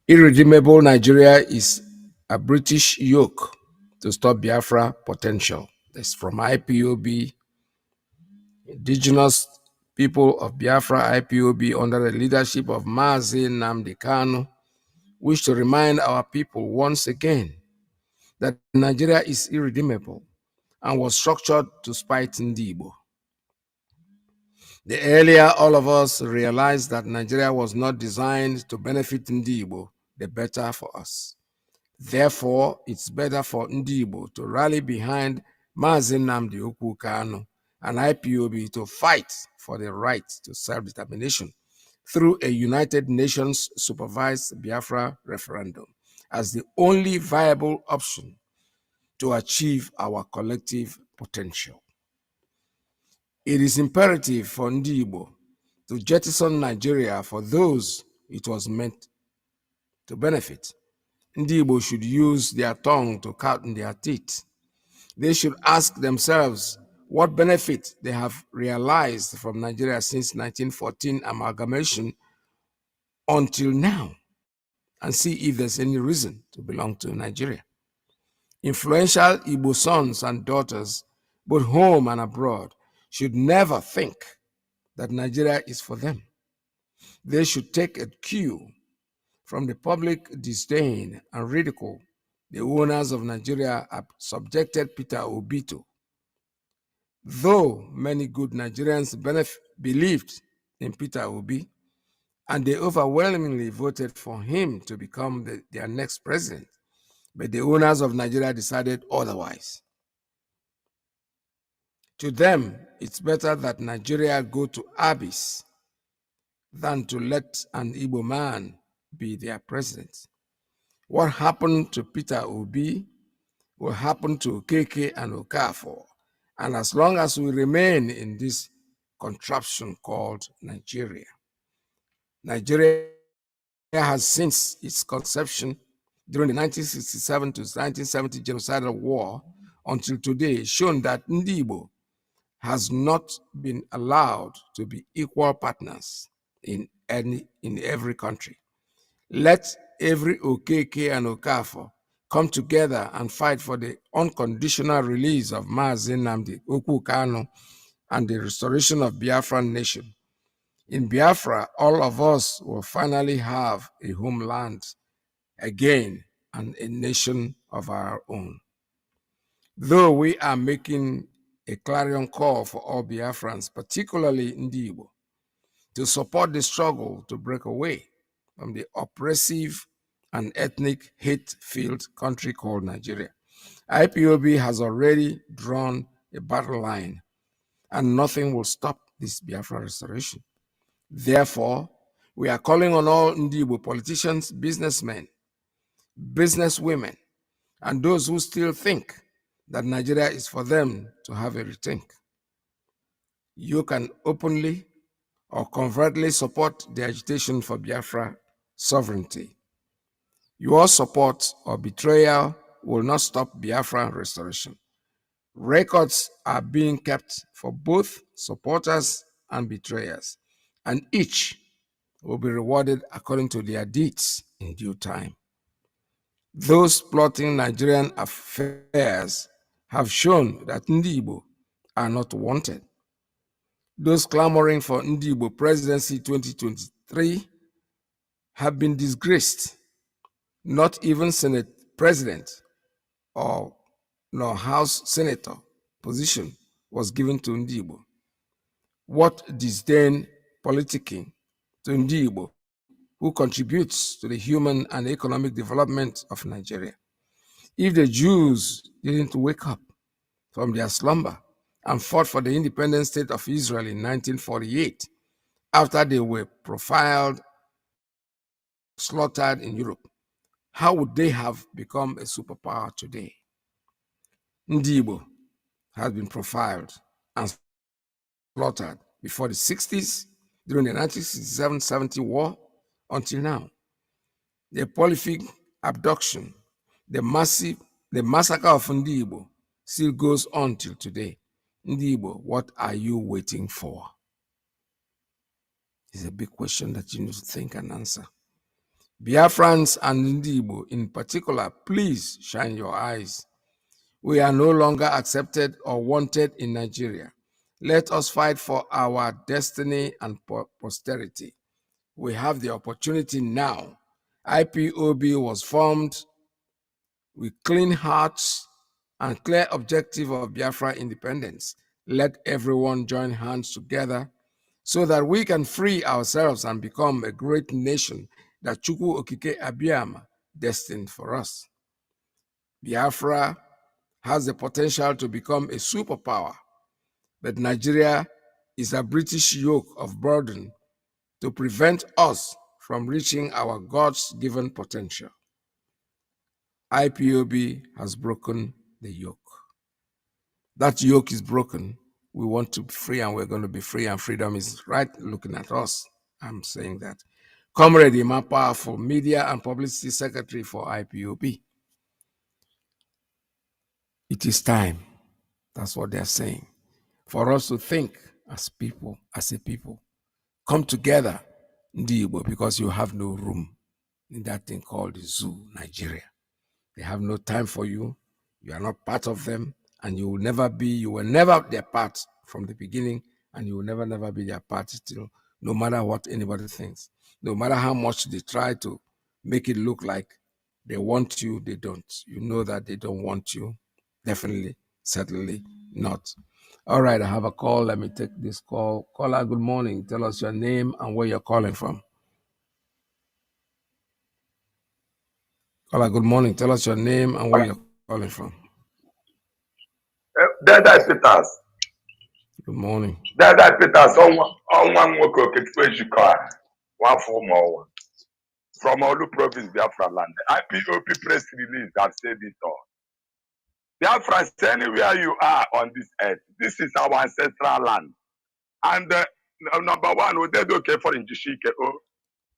Irredeemable Nigeria is a British yoke to stop Biafra potential. This is from IPOB. Indigenous people of Biafra, IPOB, under the leadership of Mazi Nnamdi Kanu, wish to remind our people once again that Nigeria is irredeemable and was structured to spite Ndibo. The earlier all of us realized that Nigeria was not designed to benefit Ndibo, the better for us. Therefore, it's better for Ndibo to rally behind Mazi Nnamdi Kanu and IPOB to fight for the right to self-determination through a United Nations supervised Biafra referendum as the only viable option to achieve our collective potential. It is imperative for Ndibo to jettison Nigeria for those it was meant to benefit. Ndibo should use their tongue to count in their teeth. They should ask themselves what benefit they have realized from Nigeria since 1914 amalgamation until now, and see if there's any reason to belong to Nigeria. Influential Igbo sons and daughters, both home and abroad, should never think that Nigeria is for them. They should take a cue from the public disdain and ridicule the owners of Nigeria have subjected Peter Obi to. Though many good Nigerians believed in Peter Obi, and they overwhelmingly voted for him to become their next president, but the owners of Nigeria decided otherwise. To them, it's better that Nigeria go to abyss than to let an Igbo man be their president. What happened to Peter Obi will happen to Okeke and Okafor. And as long as we remain in this contraption called Nigeria, Nigeria has since its conception during the 1967 to 1970 genocidal war until today shown that Ndibo has not been allowed to be equal partners in every country. Let every Okeke and Okafor come together and fight for the unconditional release of Mazi Nnamdi, Kanu, and the restoration of Biafran nation. In Biafra, all of us will finally have a homeland again and a nation of our own. Though we are making a clarion call for all Biafrans, particularly Ndibo, to support the struggle to break away from the oppressive and ethnic hate-filled country called Nigeria, IPOB has already drawn a battle line, and nothing will stop this Biafra restoration. Therefore, we are calling on all Ndibo politicians, businessmen, businesswomen, and those who still think that Nigeria is for them to have a rethink. You can openly or covertly support the agitation for Biafra sovereignty. Your support or betrayal will not stop Biafra restoration. Records are being kept for both supporters and betrayers, and each will be rewarded according to their deeds in due time. Those plotting Nigerian affairs have shown that Ndibo are not wanted. Those clamoring for Ndibo presidency 2023 have been disgraced. Not even Senate President or nor House Senator position was given to Ndibo. What disdain politicking to Ndibo, who contributes to the human and economic development of Nigeria? If the Jews didn't wake up from their slumber and fought for the independent state of Israel in 1948, after they were profiled, slaughtered in Europe, how would they have become a superpower today? Ndibo has been profiled and slaughtered before the 60s, during the 1967-70 war, until now. The prolific abduction, the massacre of Ndibo still goes on till today. Ndibo, what are you waiting for? It's a big question that you need to think and answer. Biafrans and Ndibo in particular, please shine your eyes. We are no longer accepted or wanted in Nigeria. Let us fight for our destiny and posterity. We have the opportunity now. IPOB was formed with clean hearts and clear objective of Biafra independence. Let everyone join hands together so that we can free ourselves and become a great nation that Chukwu Okike Abiyama destined for us. Biafra has the potential to become a superpower, but Nigeria is a British yoke of burden to prevent us from reaching our God's given potential. IPOB has broken the yoke. That yoke is broken. We want to be free and we're going to be free, and freedom is right looking at us. I'm saying that. Comrade Ima Powerful, Media and Publicity Secretary for IPOB. It is time, that's what they're saying, for us to think as people, as a people. Come together, Ndibo, because you have no room in that thing called the zoo, Nigeria. They have no time for you. You are not part of them, and you will never be, you were never their part from the beginning, and you will never be their part still, no matter what anybody thinks. No matter how much they try to make it look like they want you, they don't. You know that they don't want you. Definitely, certainly not. All right, I have a call. Let me take this call. Caller, good morning. Tell us your name and where you're calling from. Caller, good morning. Tell us your name and where you're calling from. That is it. Good morning. Dada Peter, someone woke up expression car. One for more. From Olu province, Biafra land. IPOP press release have said it all. Biafra, anywhere you are on this earth, this is our ancestral land. And number one, we did okay for Njishike.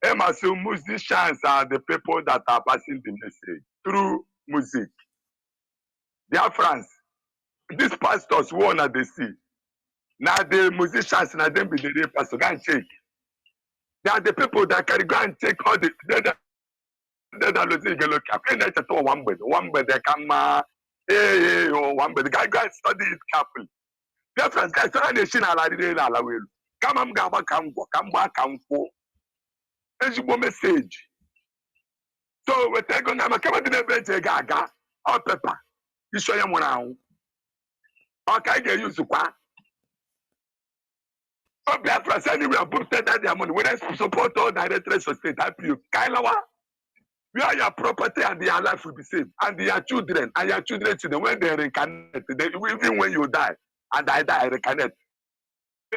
Emasu musicians are the people that are passing the message through music. Biafrans, these pastors who are the sea. Now the musicians, now them be the real pastor. Go and check. They are the people that can go and take all the one bed they come one bed the guy go and study it carefully. Different guys try to see ala di na ala welu. Come am ga ba kambo, kamba kampo. Ezigbo message. So we take on am kama di na benche gaga or pepper. You show them now. Okay, they use kwa. So Biafra anywhere put that their money. We support all directors of state. Help you. Kailawa. Where your property and your life will be saved, and your children when they reincarnate, even when you die and I die, reincarnate.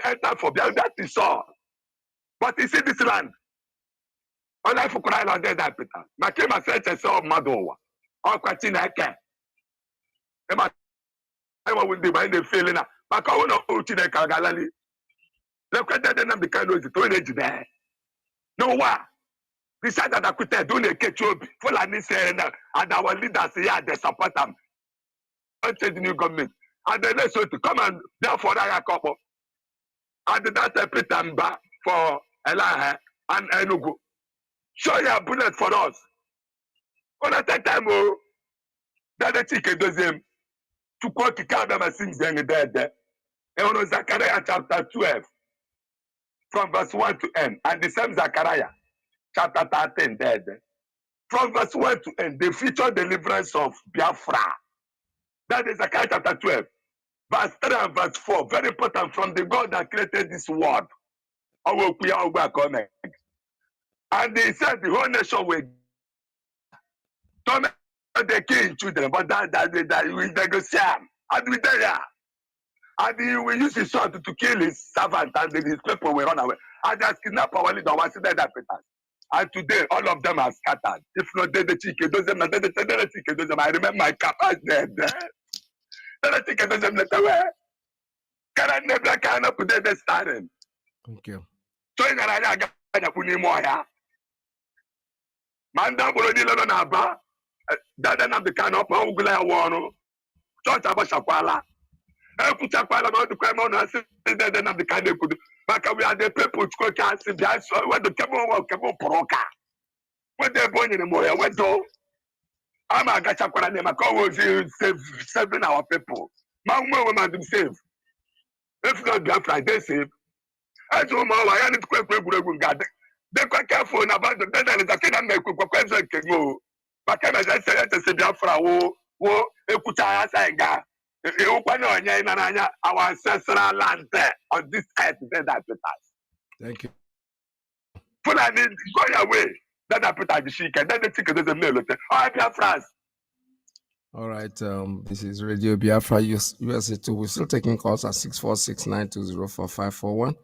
Enter for that is all. But you see this land, all life for crying out there, that Peter. Makema said a saw Madowa, or Katina Ken. I will be by the feeling. Makauna Uchine Kagalali. Look at that, and the Kanu is the there. No what? Besides that, I could tell, don't get you full and our leaders here, they support them. Until the new government. And then let's to come and therefore I couple. And that's a pretamba for Elaha and Enugu. Show your bullet for us. On at that time, that the chicken does him to quote the Kadama sings then dead. And on Zechariah chapter 12, from verse 1 to end, and the same Zechariah. Chapter 13, dead. From verse 1 to end, the future deliverance of Biafra. That is Zechariah chapter 12. Verse 3 and verse 4. Very important from the God that created this world. And he said the whole nation will turn the king children, but that we negotiate. And we there. And he will use his sword to kill his servant, and then his people will run away. And just kidnap our leader. And today, all of them are scattered. If not, the chicken doesn't matter. The chicken doesn't matter. I remember my cap as dead. The chicken doesn't matter. Can I never can up to the starting? Thank you. So in a Punimoya. Manda Bolodilla Naba. Dada Nnamdi Kanu up Ugula Wano. Church Abashakwala. Kuchakwala about the crime on us. Dada Nnamdi Kanu could. But we are the people who can't see that. So when the Cabo Proka. When they're born in the Moya, when do I'm a Gachakwala name, I call saving our people. My woman to save. If not Biafra, they save. As you know, I need to quit God. They're quite careful about the dead and the kingdom make question can go. But I said to say Biafra, wo, Ekuta Sanga. Our ancestral land there on this earth, that Thank you. Put I need go your way. That I put the chicken, then the chicken doesn't mail it. Oh, Biafra. All right. This is Radio Biafra USA2. We're still taking calls at 646-920-4541.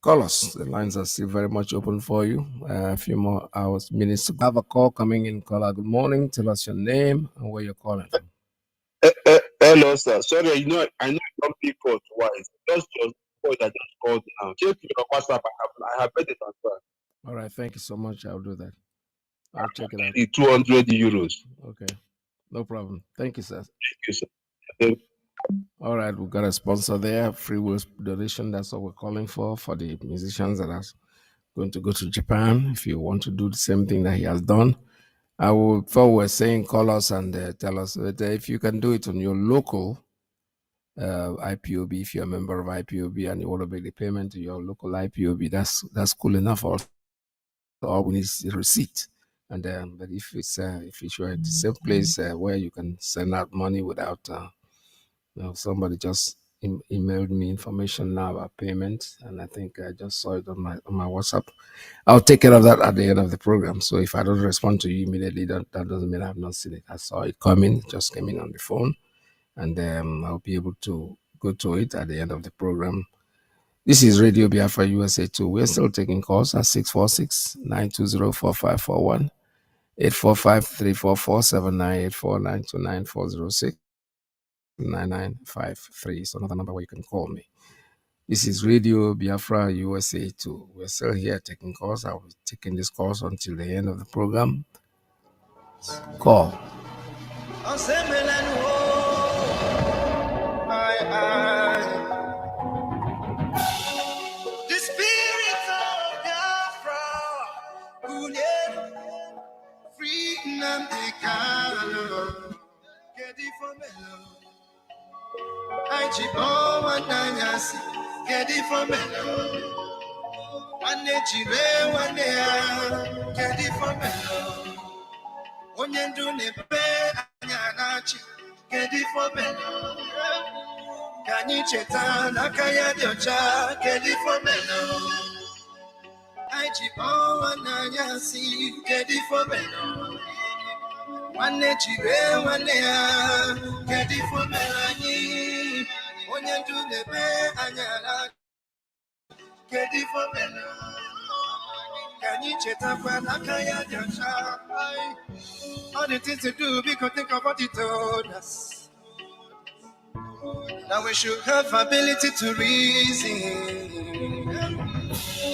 Call us. The lines are still very much open for you. A few more minutes to have a call coming in. Caller, good morning. Tell us your name and where you're calling from. Hello, sir. Sorry, I know you don't pick call twice. Just your call that just called now. Check your WhatsApp. I have made it as well. All right. Thank you so much. I'll do that. I'll check it out. 200 euros. Okay. No problem. Thank you, sir. Thank you, sir. All right. We've got a sponsor there. Free will donation. That's what we're calling for the musicians that are going to go to Japan. If you want to do the same thing that he has done, I will, before we're saying, call us and tell us that if you can do it on your local IPOB, if you're a member of IPOB and you want to make the payment to your local IPOB, that's cool enough. All we need is a receipt. And but if you're at the same place where you can send out money without, somebody just emailed me information now about payment, and I think I just saw it on my WhatsApp. I'll take care of that at the end of the program. So if I don't respond to you immediately, that doesn't mean I've not seen it. I saw it coming, it just came in on the phone, and I'll be able to go to it at the end of the program. This is Radio Biafra USA 2. We're still taking calls at 646-920-4541, 845-344-7984, 929-406-9953. So another number where you can call me. This is Radio Biafra USA 2. We're still here taking calls. I'll be taking this calls until the end of the program. Call. The spirit of Biafra, free Nnamdi Kanu, get it for me. I chip on one dynasty, get it for me. One chile, one get it for me. One do ne pay, get it for me. Can you chetan, Akaya Diocha, get it for me. I chip on one dynasty, get it for me. One chile, one get it for me. One do ne pay, get it for me. Can you chetan, Akaya Diocha? All the things to do, we could think of what he told us. Now we should have ability to reason.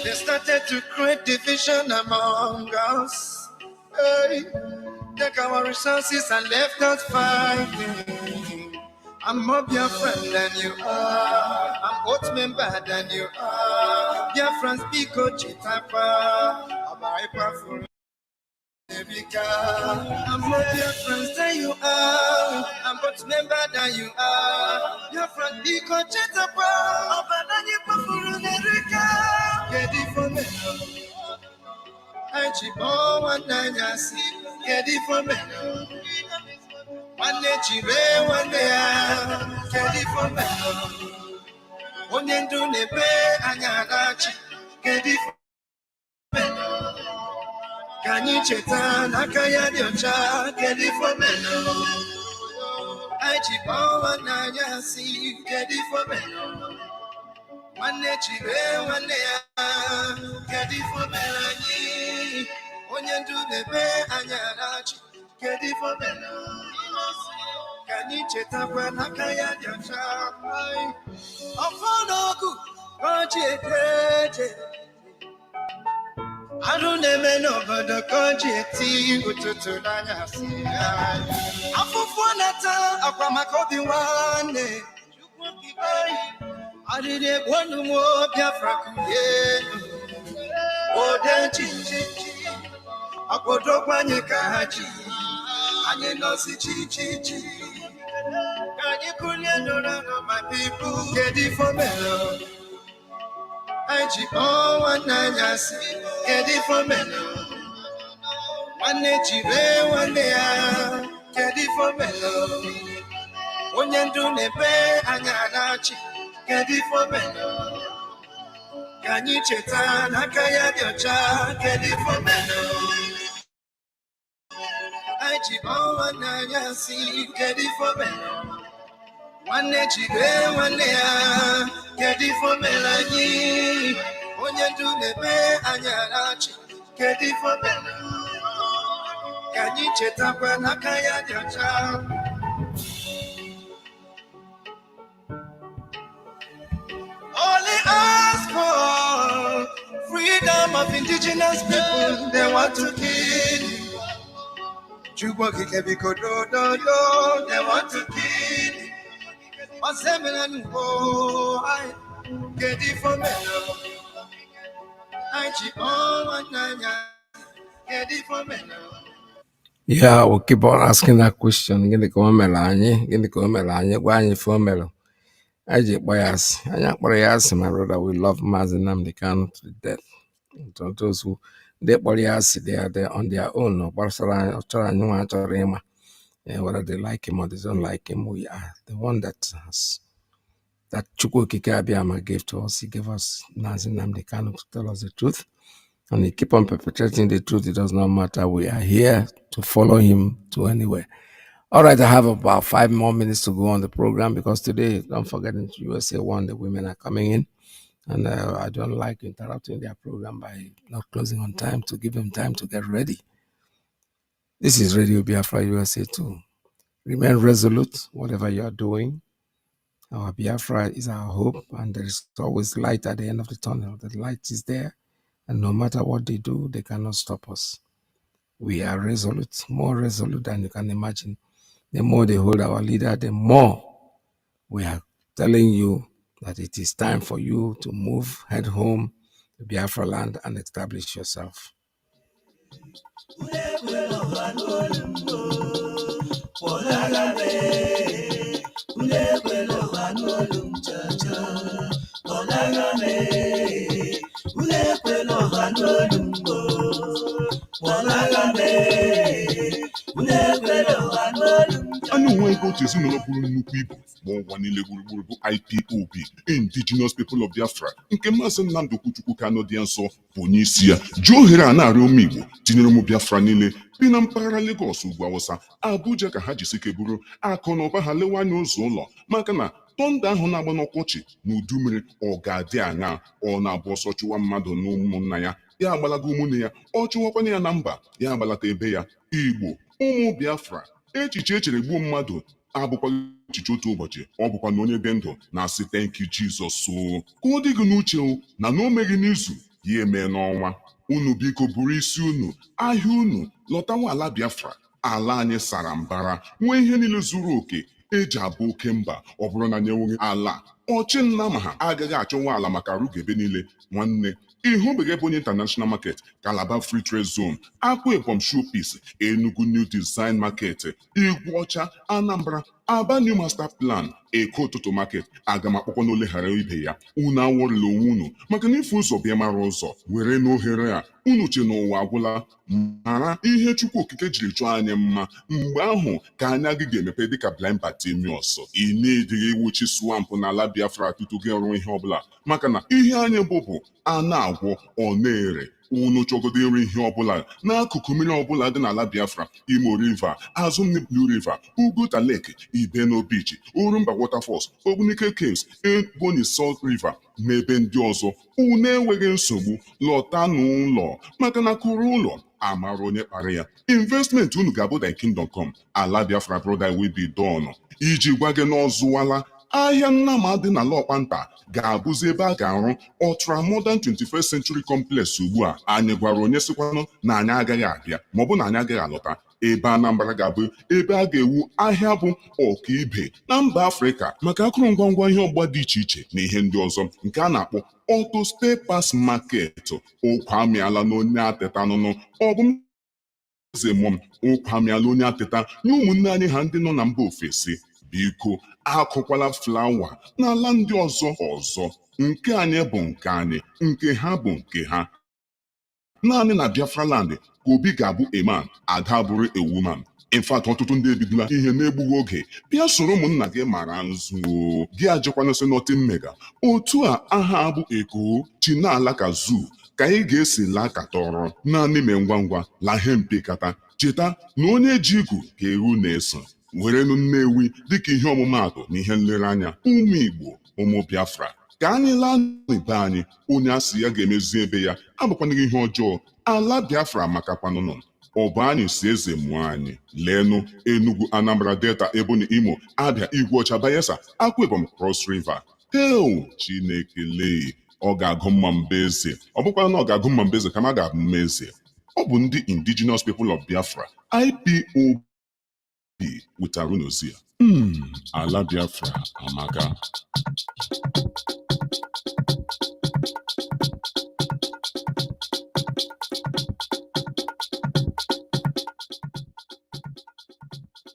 They started to create division among us. Hey, take our resources and left us fighting. I'm more your friend than you are. I'm both member than you are. Biafrans Biko Chitapa. I'm a powerful. I'm more Biafrans than you are. I'm both member than you are. Biafrans Biko Chitapa. I'm a powerful America. Get it for me. I chip on one dynasty. Get it for me. One day chile, one day get it for me. One day do ne pay anyadachi. Get it for me. Can you chetan akaya diocha? Get it for me. I chip on one dynasty. Get it for me. One day chile, one day get it for me. One day do ne pay anyadachi. Get it for me. Can you check up when I can't get your I don't even know but the country tea to Nanya. I for one at a Makobi one day. I didn't want no more Biafra. Oh, then I go drop one kaji. And you know, see, can you cool my people? Get it for me. I chip on one nine, get it for me. One day, one day, get it for me. One day, do ne pay, and get it for me. Can you chetan, Akaya Diocha, get it for me. I chip on one nine, get it for me. One day, one day, get it for me. When you do the pay, and get it for me. Can you check up when I can't your child? Only ask for freedom of indigenous people. They want to kill you. They want to kill you. I get it for me. I chip on one nine, get it for me. Yeah, we'll keep on asking that question. Gini ka o mere anyị, gwa anyị ife o mere. Anyị ji kpọ ya asị. Anyị akpọrọ ya asị, my brother. We love Mazi Nnamdi Kanu to death. To those who they kpọrọ ya asị, they are on their own. Ọ gbasara anyị, ọ chọrọ anyị nwa achọrọ ịma. Whether they like him or they don't like him, we are the one that has that Chukwu Okike Abiyama gave to us. He gave us Mazi Nnamdi Kanu to tell us the truth. And he keep on perpetrating the truth. It does not matter. We are here to follow him to anywhere. All right, I have about 5 more minutes to go on the program because today, don't forget, in USA One, the women are coming in, and I don't like interrupting their program by not closing on time to give them time to get ready. This is Radio Biafra USA 2. Remain resolute, whatever you are doing. Our Biafra is our hope, and there is always light at the end of the tunnel. The light is there, and no matter what they do, they cannot stop us. We are resolute, more resolute than you can imagine. The more they hold our leader, the more we are telling you that it is time for you to move, head home to Biafra land and establish yourself. Anyị onwe otu ezinụlọ bụrụ nnukwu ibu ma ụwa niile gburugburu bụ IPOB, Indigenous People of Biafra, nke Mazi Nnamdi Kanu dị nsọ bụ onye isi ya, ji ohere a na-arịọ ụmụ Igbo tinyere ụmụ Biafra niile bi na mpaghara Lagos, Ugwu Awụsa, Abuja ka ha jisike buru akụ na ụba ha lewe anya ụzọ ụlọ, maka na tọnda ahụ na-agba n'ọkọchị na udu mmiri ọ ga-adị aṅaa, ọ na-abụ ọsọ chụwa mmadụ na ụmụnna ya, ya agbalaga ụmụnne ya, ọ chụwakwana ya na mba, ya agbalata ebe ya. Igbo, ụmụ Biafra, echiche echere gbuo mmadụ abụkwaghị echiche otu ụbọchị, ọ bụkwa na onye be ndụ na-asị thank you Jesus. So ka ọ dị gị n'uche na o meghị n'izu ya eme n'ọnwa. Unu biko buru isi unu, ahịa unu, lọtawa ala Biafra. Ala anyị sara mbara, nwee ihe niile zuru oke eji abụ oke mba. Ọ bụrụ na nyewoghị ala, ọchị nna ma ha agaghị achọwa ala maka arụgebe niile. Nwanne, ịhụbeghị ebe onye international market, Calabar Free Trade Zone, Akwa Ibom Showpiece, Enugu New Design Market, Igwe Ọcha, Anambra, Aba New Master Plan, Eko Ụtụtụ Market, aga m akpọkwa n'ole ghara ibe ya. Unu awọrịla onwe unu maka na ife ụzọ bịa mara ụzọ, were n'ohere a unu che n'ụwa agwụla. Mara ihe Chukwu Okike jiri chọọ anyị mma, mgbe ahụ ka anya gị ga-emepe dịka blind Bartimaeus. Ị na-edighị iwuchi swamp n'ala Biafra tutu gị ọrụ ihe ọbụla, maka na ihe anyị bụ a na-agwọ ọ na-ere. Unu chọgodo iri ihe ọbụla n'akụkụ mmiri ọbụla dị n'ala Biafra, Imo River, Azụmni Blue River, Uguta Lake, Ibeno Beach, Urumba Waterfalls, Ogbunike Caves, Ebonyi Salt River na ebe ndị ọzọ. Unu enweghị nsogbu, lọta n'ụlọ, maka na kụrụ ụlọ amara onye kpara ya. Investment unu ga-abụ thy kingdom come, ala Biafra brother will be done. Iji gwa gị n'ọzụwala, ahịa Nnama dị na Lọkpanta ga-abụzi ebe a ga-arụ Ultra Modern 21st Century Complex. Ugbu a anyị gwara onye sịkwanụ na anyị agaghị abịa maọbụ na anyị agaghị alọta. Ebe Anambra ga-abụ ebe a ga-ewu ahịa bụ ọkaibe na mba Afrịka maka akụrụngwa ngwa ihe ọgba dị iche iche na ihe ndị ọzọ, nke a na-akpọ Auto Spare Parts Market. Ụkwa amịala na onye ateta nụnụ, ọ bụ eze mmụọ ụkwa amịala onye ateta nye ụmụnne anyị ha ndị nọ na mba ofesi. Biko akụkwala flawa n'ala ndị ọzọ. Nke anyị bụ nke anyị, nke ha bụ nke ha. Naanị na Biafra land ka obi ga-abụ a man, ada bụrụ a woman. In fact, ọtụtụ ndị ebidola ihe na-egbughị oge. Bịa soro ụmụnna gị mara nzu, gị ajịkwana sị nothing mega. Otu a aha bụ Eko Chinala ka zoo ka anyị ga-esi laa ka tọrọ, naanị mee ngwa ngwa lahe mpekata. Cheta na onye ji igu ka ewu na-eso. Werenu Nnewi dịka ihe ọmụmaatụ na ihe nlereanya. Ụmụ Igbo, ụmụ Biafra, ka anyị laa n'ibe anyị, onye asị ya ga-emezi ebe ya abụkwanaghị ihe ọjọọ. Ala Biafra makakwanụnụ, ọ bụ anyị si eze mụọ anyị. Leenụ Enugu, Anambra, Delta, Ebonyi, Imo, Abia, Igwe Ọcha, Bayelsa, Akwa Ibom, Cross River. Heo Chineke lee, ọ ga-agụ mma mba eze. Ọ bụkwa na ọ ga-agụ mma mba eze kama ga-abụ mma eze. Ọ bụ ndị Indigenous People of Biafra, IPOB, wetara unu ozi ya. Ala Biafra amaka.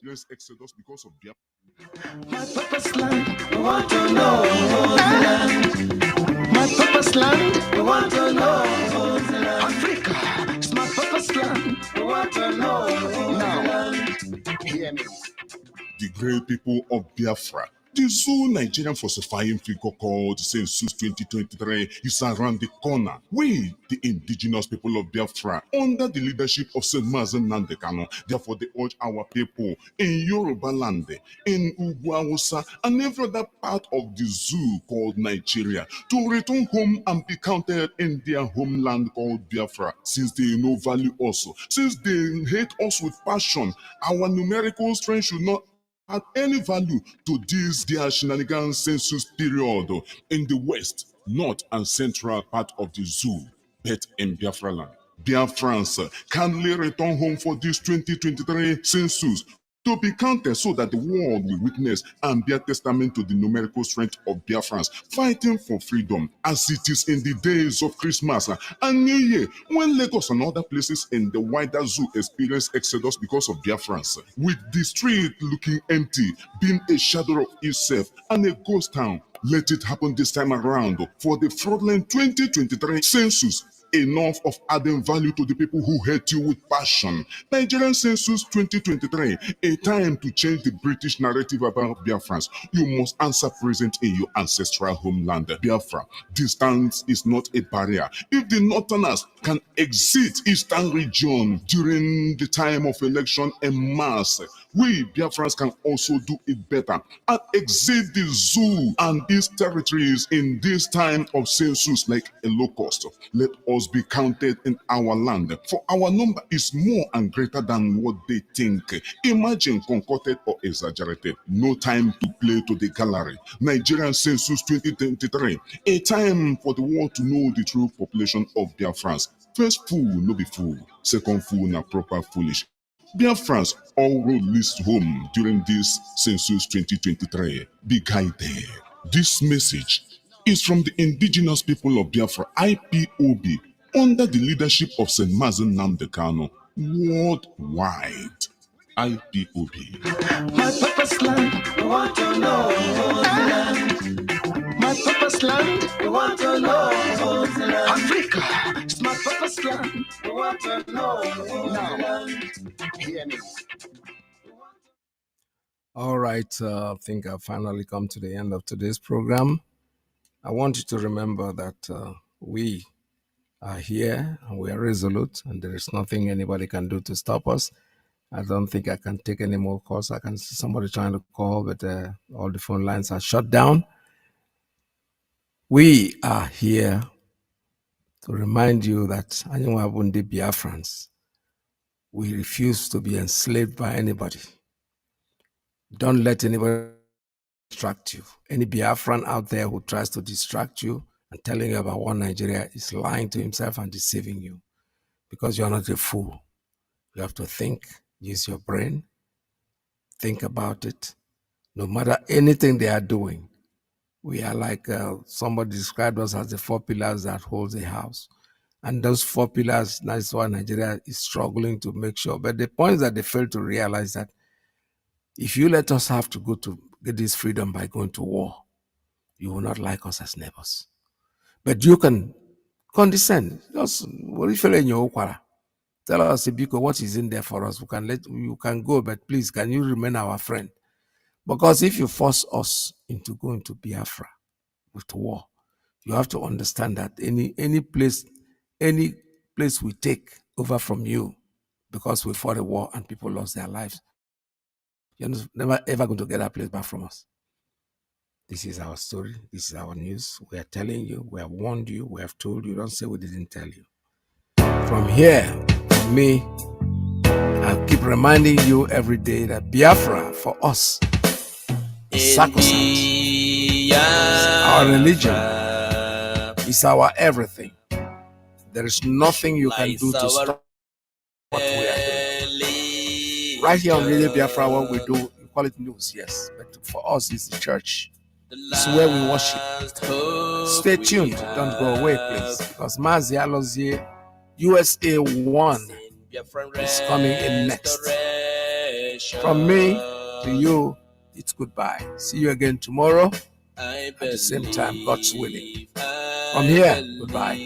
Yes, Exodus because of Biafra. My purpose land, I want to know whose land. My purpose land, I want to know whose land. Africa, it's my purpose land, I want to know whose land. Hear me. The great people of Biafra, The zoo Nigerian falsifying figure called Census 2023 is around the corner. We, the indigenous people of Biafra, under the leadership of St. Mazi Iyke, therefore they urge our people in Yoruba land, in Ugwu Hausa, and every other part of the zoo called Nigeria to return home and be counted in their homeland called Biafra, since they know value also, since they hate us with passion. Our numerical strength should not add any value to this their shenanigans census period in the west, north, and central part of the zoo, but in Biafra land. Biafrans kindly return home for this 2023 census to be counted so that the world will witness and bear testament to the numerical strength of Biafrans fighting for freedom, as it is in the days of Christmas and New Year, when Lagos and other places in the wider zoo experience exodus because of Biafrans, with the street looking empty, being a shadow of itself and a ghost town. Let it happen this time around for the fraudulent 2023 census. Enough of adding value to the people who hate you with passion. Nigerian Census 2023, a time to change the British narrative about Biafrans. You must answer present in your ancestral homeland, Biafra. Distance is not a barrier. If the Northerners can exit Eastern region during the time of election en masse, we Biafrans can also do it better and exit the zoo and these territories in this time of census like a locust. Let us be counted in our land, for our number is more and greater than what they think. Imagine concocted or exaggerated. No time to play to the gallery. Nigerian Census 2023, a time for the world to know the true population of Biafrans. First fool, no be fool. Second fool, na proper foolish. Biafrans all road leads home during this Census 2023. Be guided. This message is from the indigenous people of Biafra, IPOB, under the leadership of St. Mazi Iyke, worldwide. IPOB. My purpose land, we want to know the land. My purpose land, we want to know the land. Africa, it's my purpose land, we want to know the land. Hear me. All right, I think I've finally come to the end of today's program. I want you to remember that we are here and we are resolute, and there is nothing anybody can do to stop us. I don't think I can take any more calls. I can see somebody trying to call, but all the phone lines are shut down. We are here to remind you that Anywabundi Biafrans, we refuse to be enslaved by anybody. Don't let anybody distract you. Any Biafran out there who tries to distract you and telling you about one Nigeria is lying to himself and deceiving you, because you're not a fool. You have to think, use your brain, think about it. No matter anything they are doing, we are like somebody described us as the four pillars that holds a house. And those four pillars, that's why Nigeria is struggling to make sure. But the point is that they fail to realize that if you let us have to go to get this freedom by going to war, you will not like us as neighbors. But you can condescend. Just what if you're in your okwara? Tell us, Ibiko, what is in there for us. You can go, but please, can you remain our friend? Because if you force us into going to Biafra with war, you have to understand that any place we take over from you because we fought a war and people lost their lives, you're never ever going to get that place back from us. This is our story. This is our news. We are telling you. We have warned you. We have told you. Don't say we didn't tell you. From here, from me, I keep reminding you every day that Biafra for us is sacrosanct. It's our religion. It's our everything. There is nothing you can do to stop what we are doing. Right here on Radio Biafra, what we do, we call it news, yes. But for us, it's the church. It's where we worship. Stay tuned. Don't go away, please. Because Mazi Iyke, USA 1 is coming in next. From me to you, it's goodbye. See you again tomorrow at the same time, God's willing. From here, goodbye.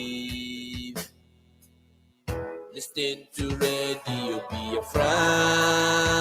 Listen to Radio Biafra.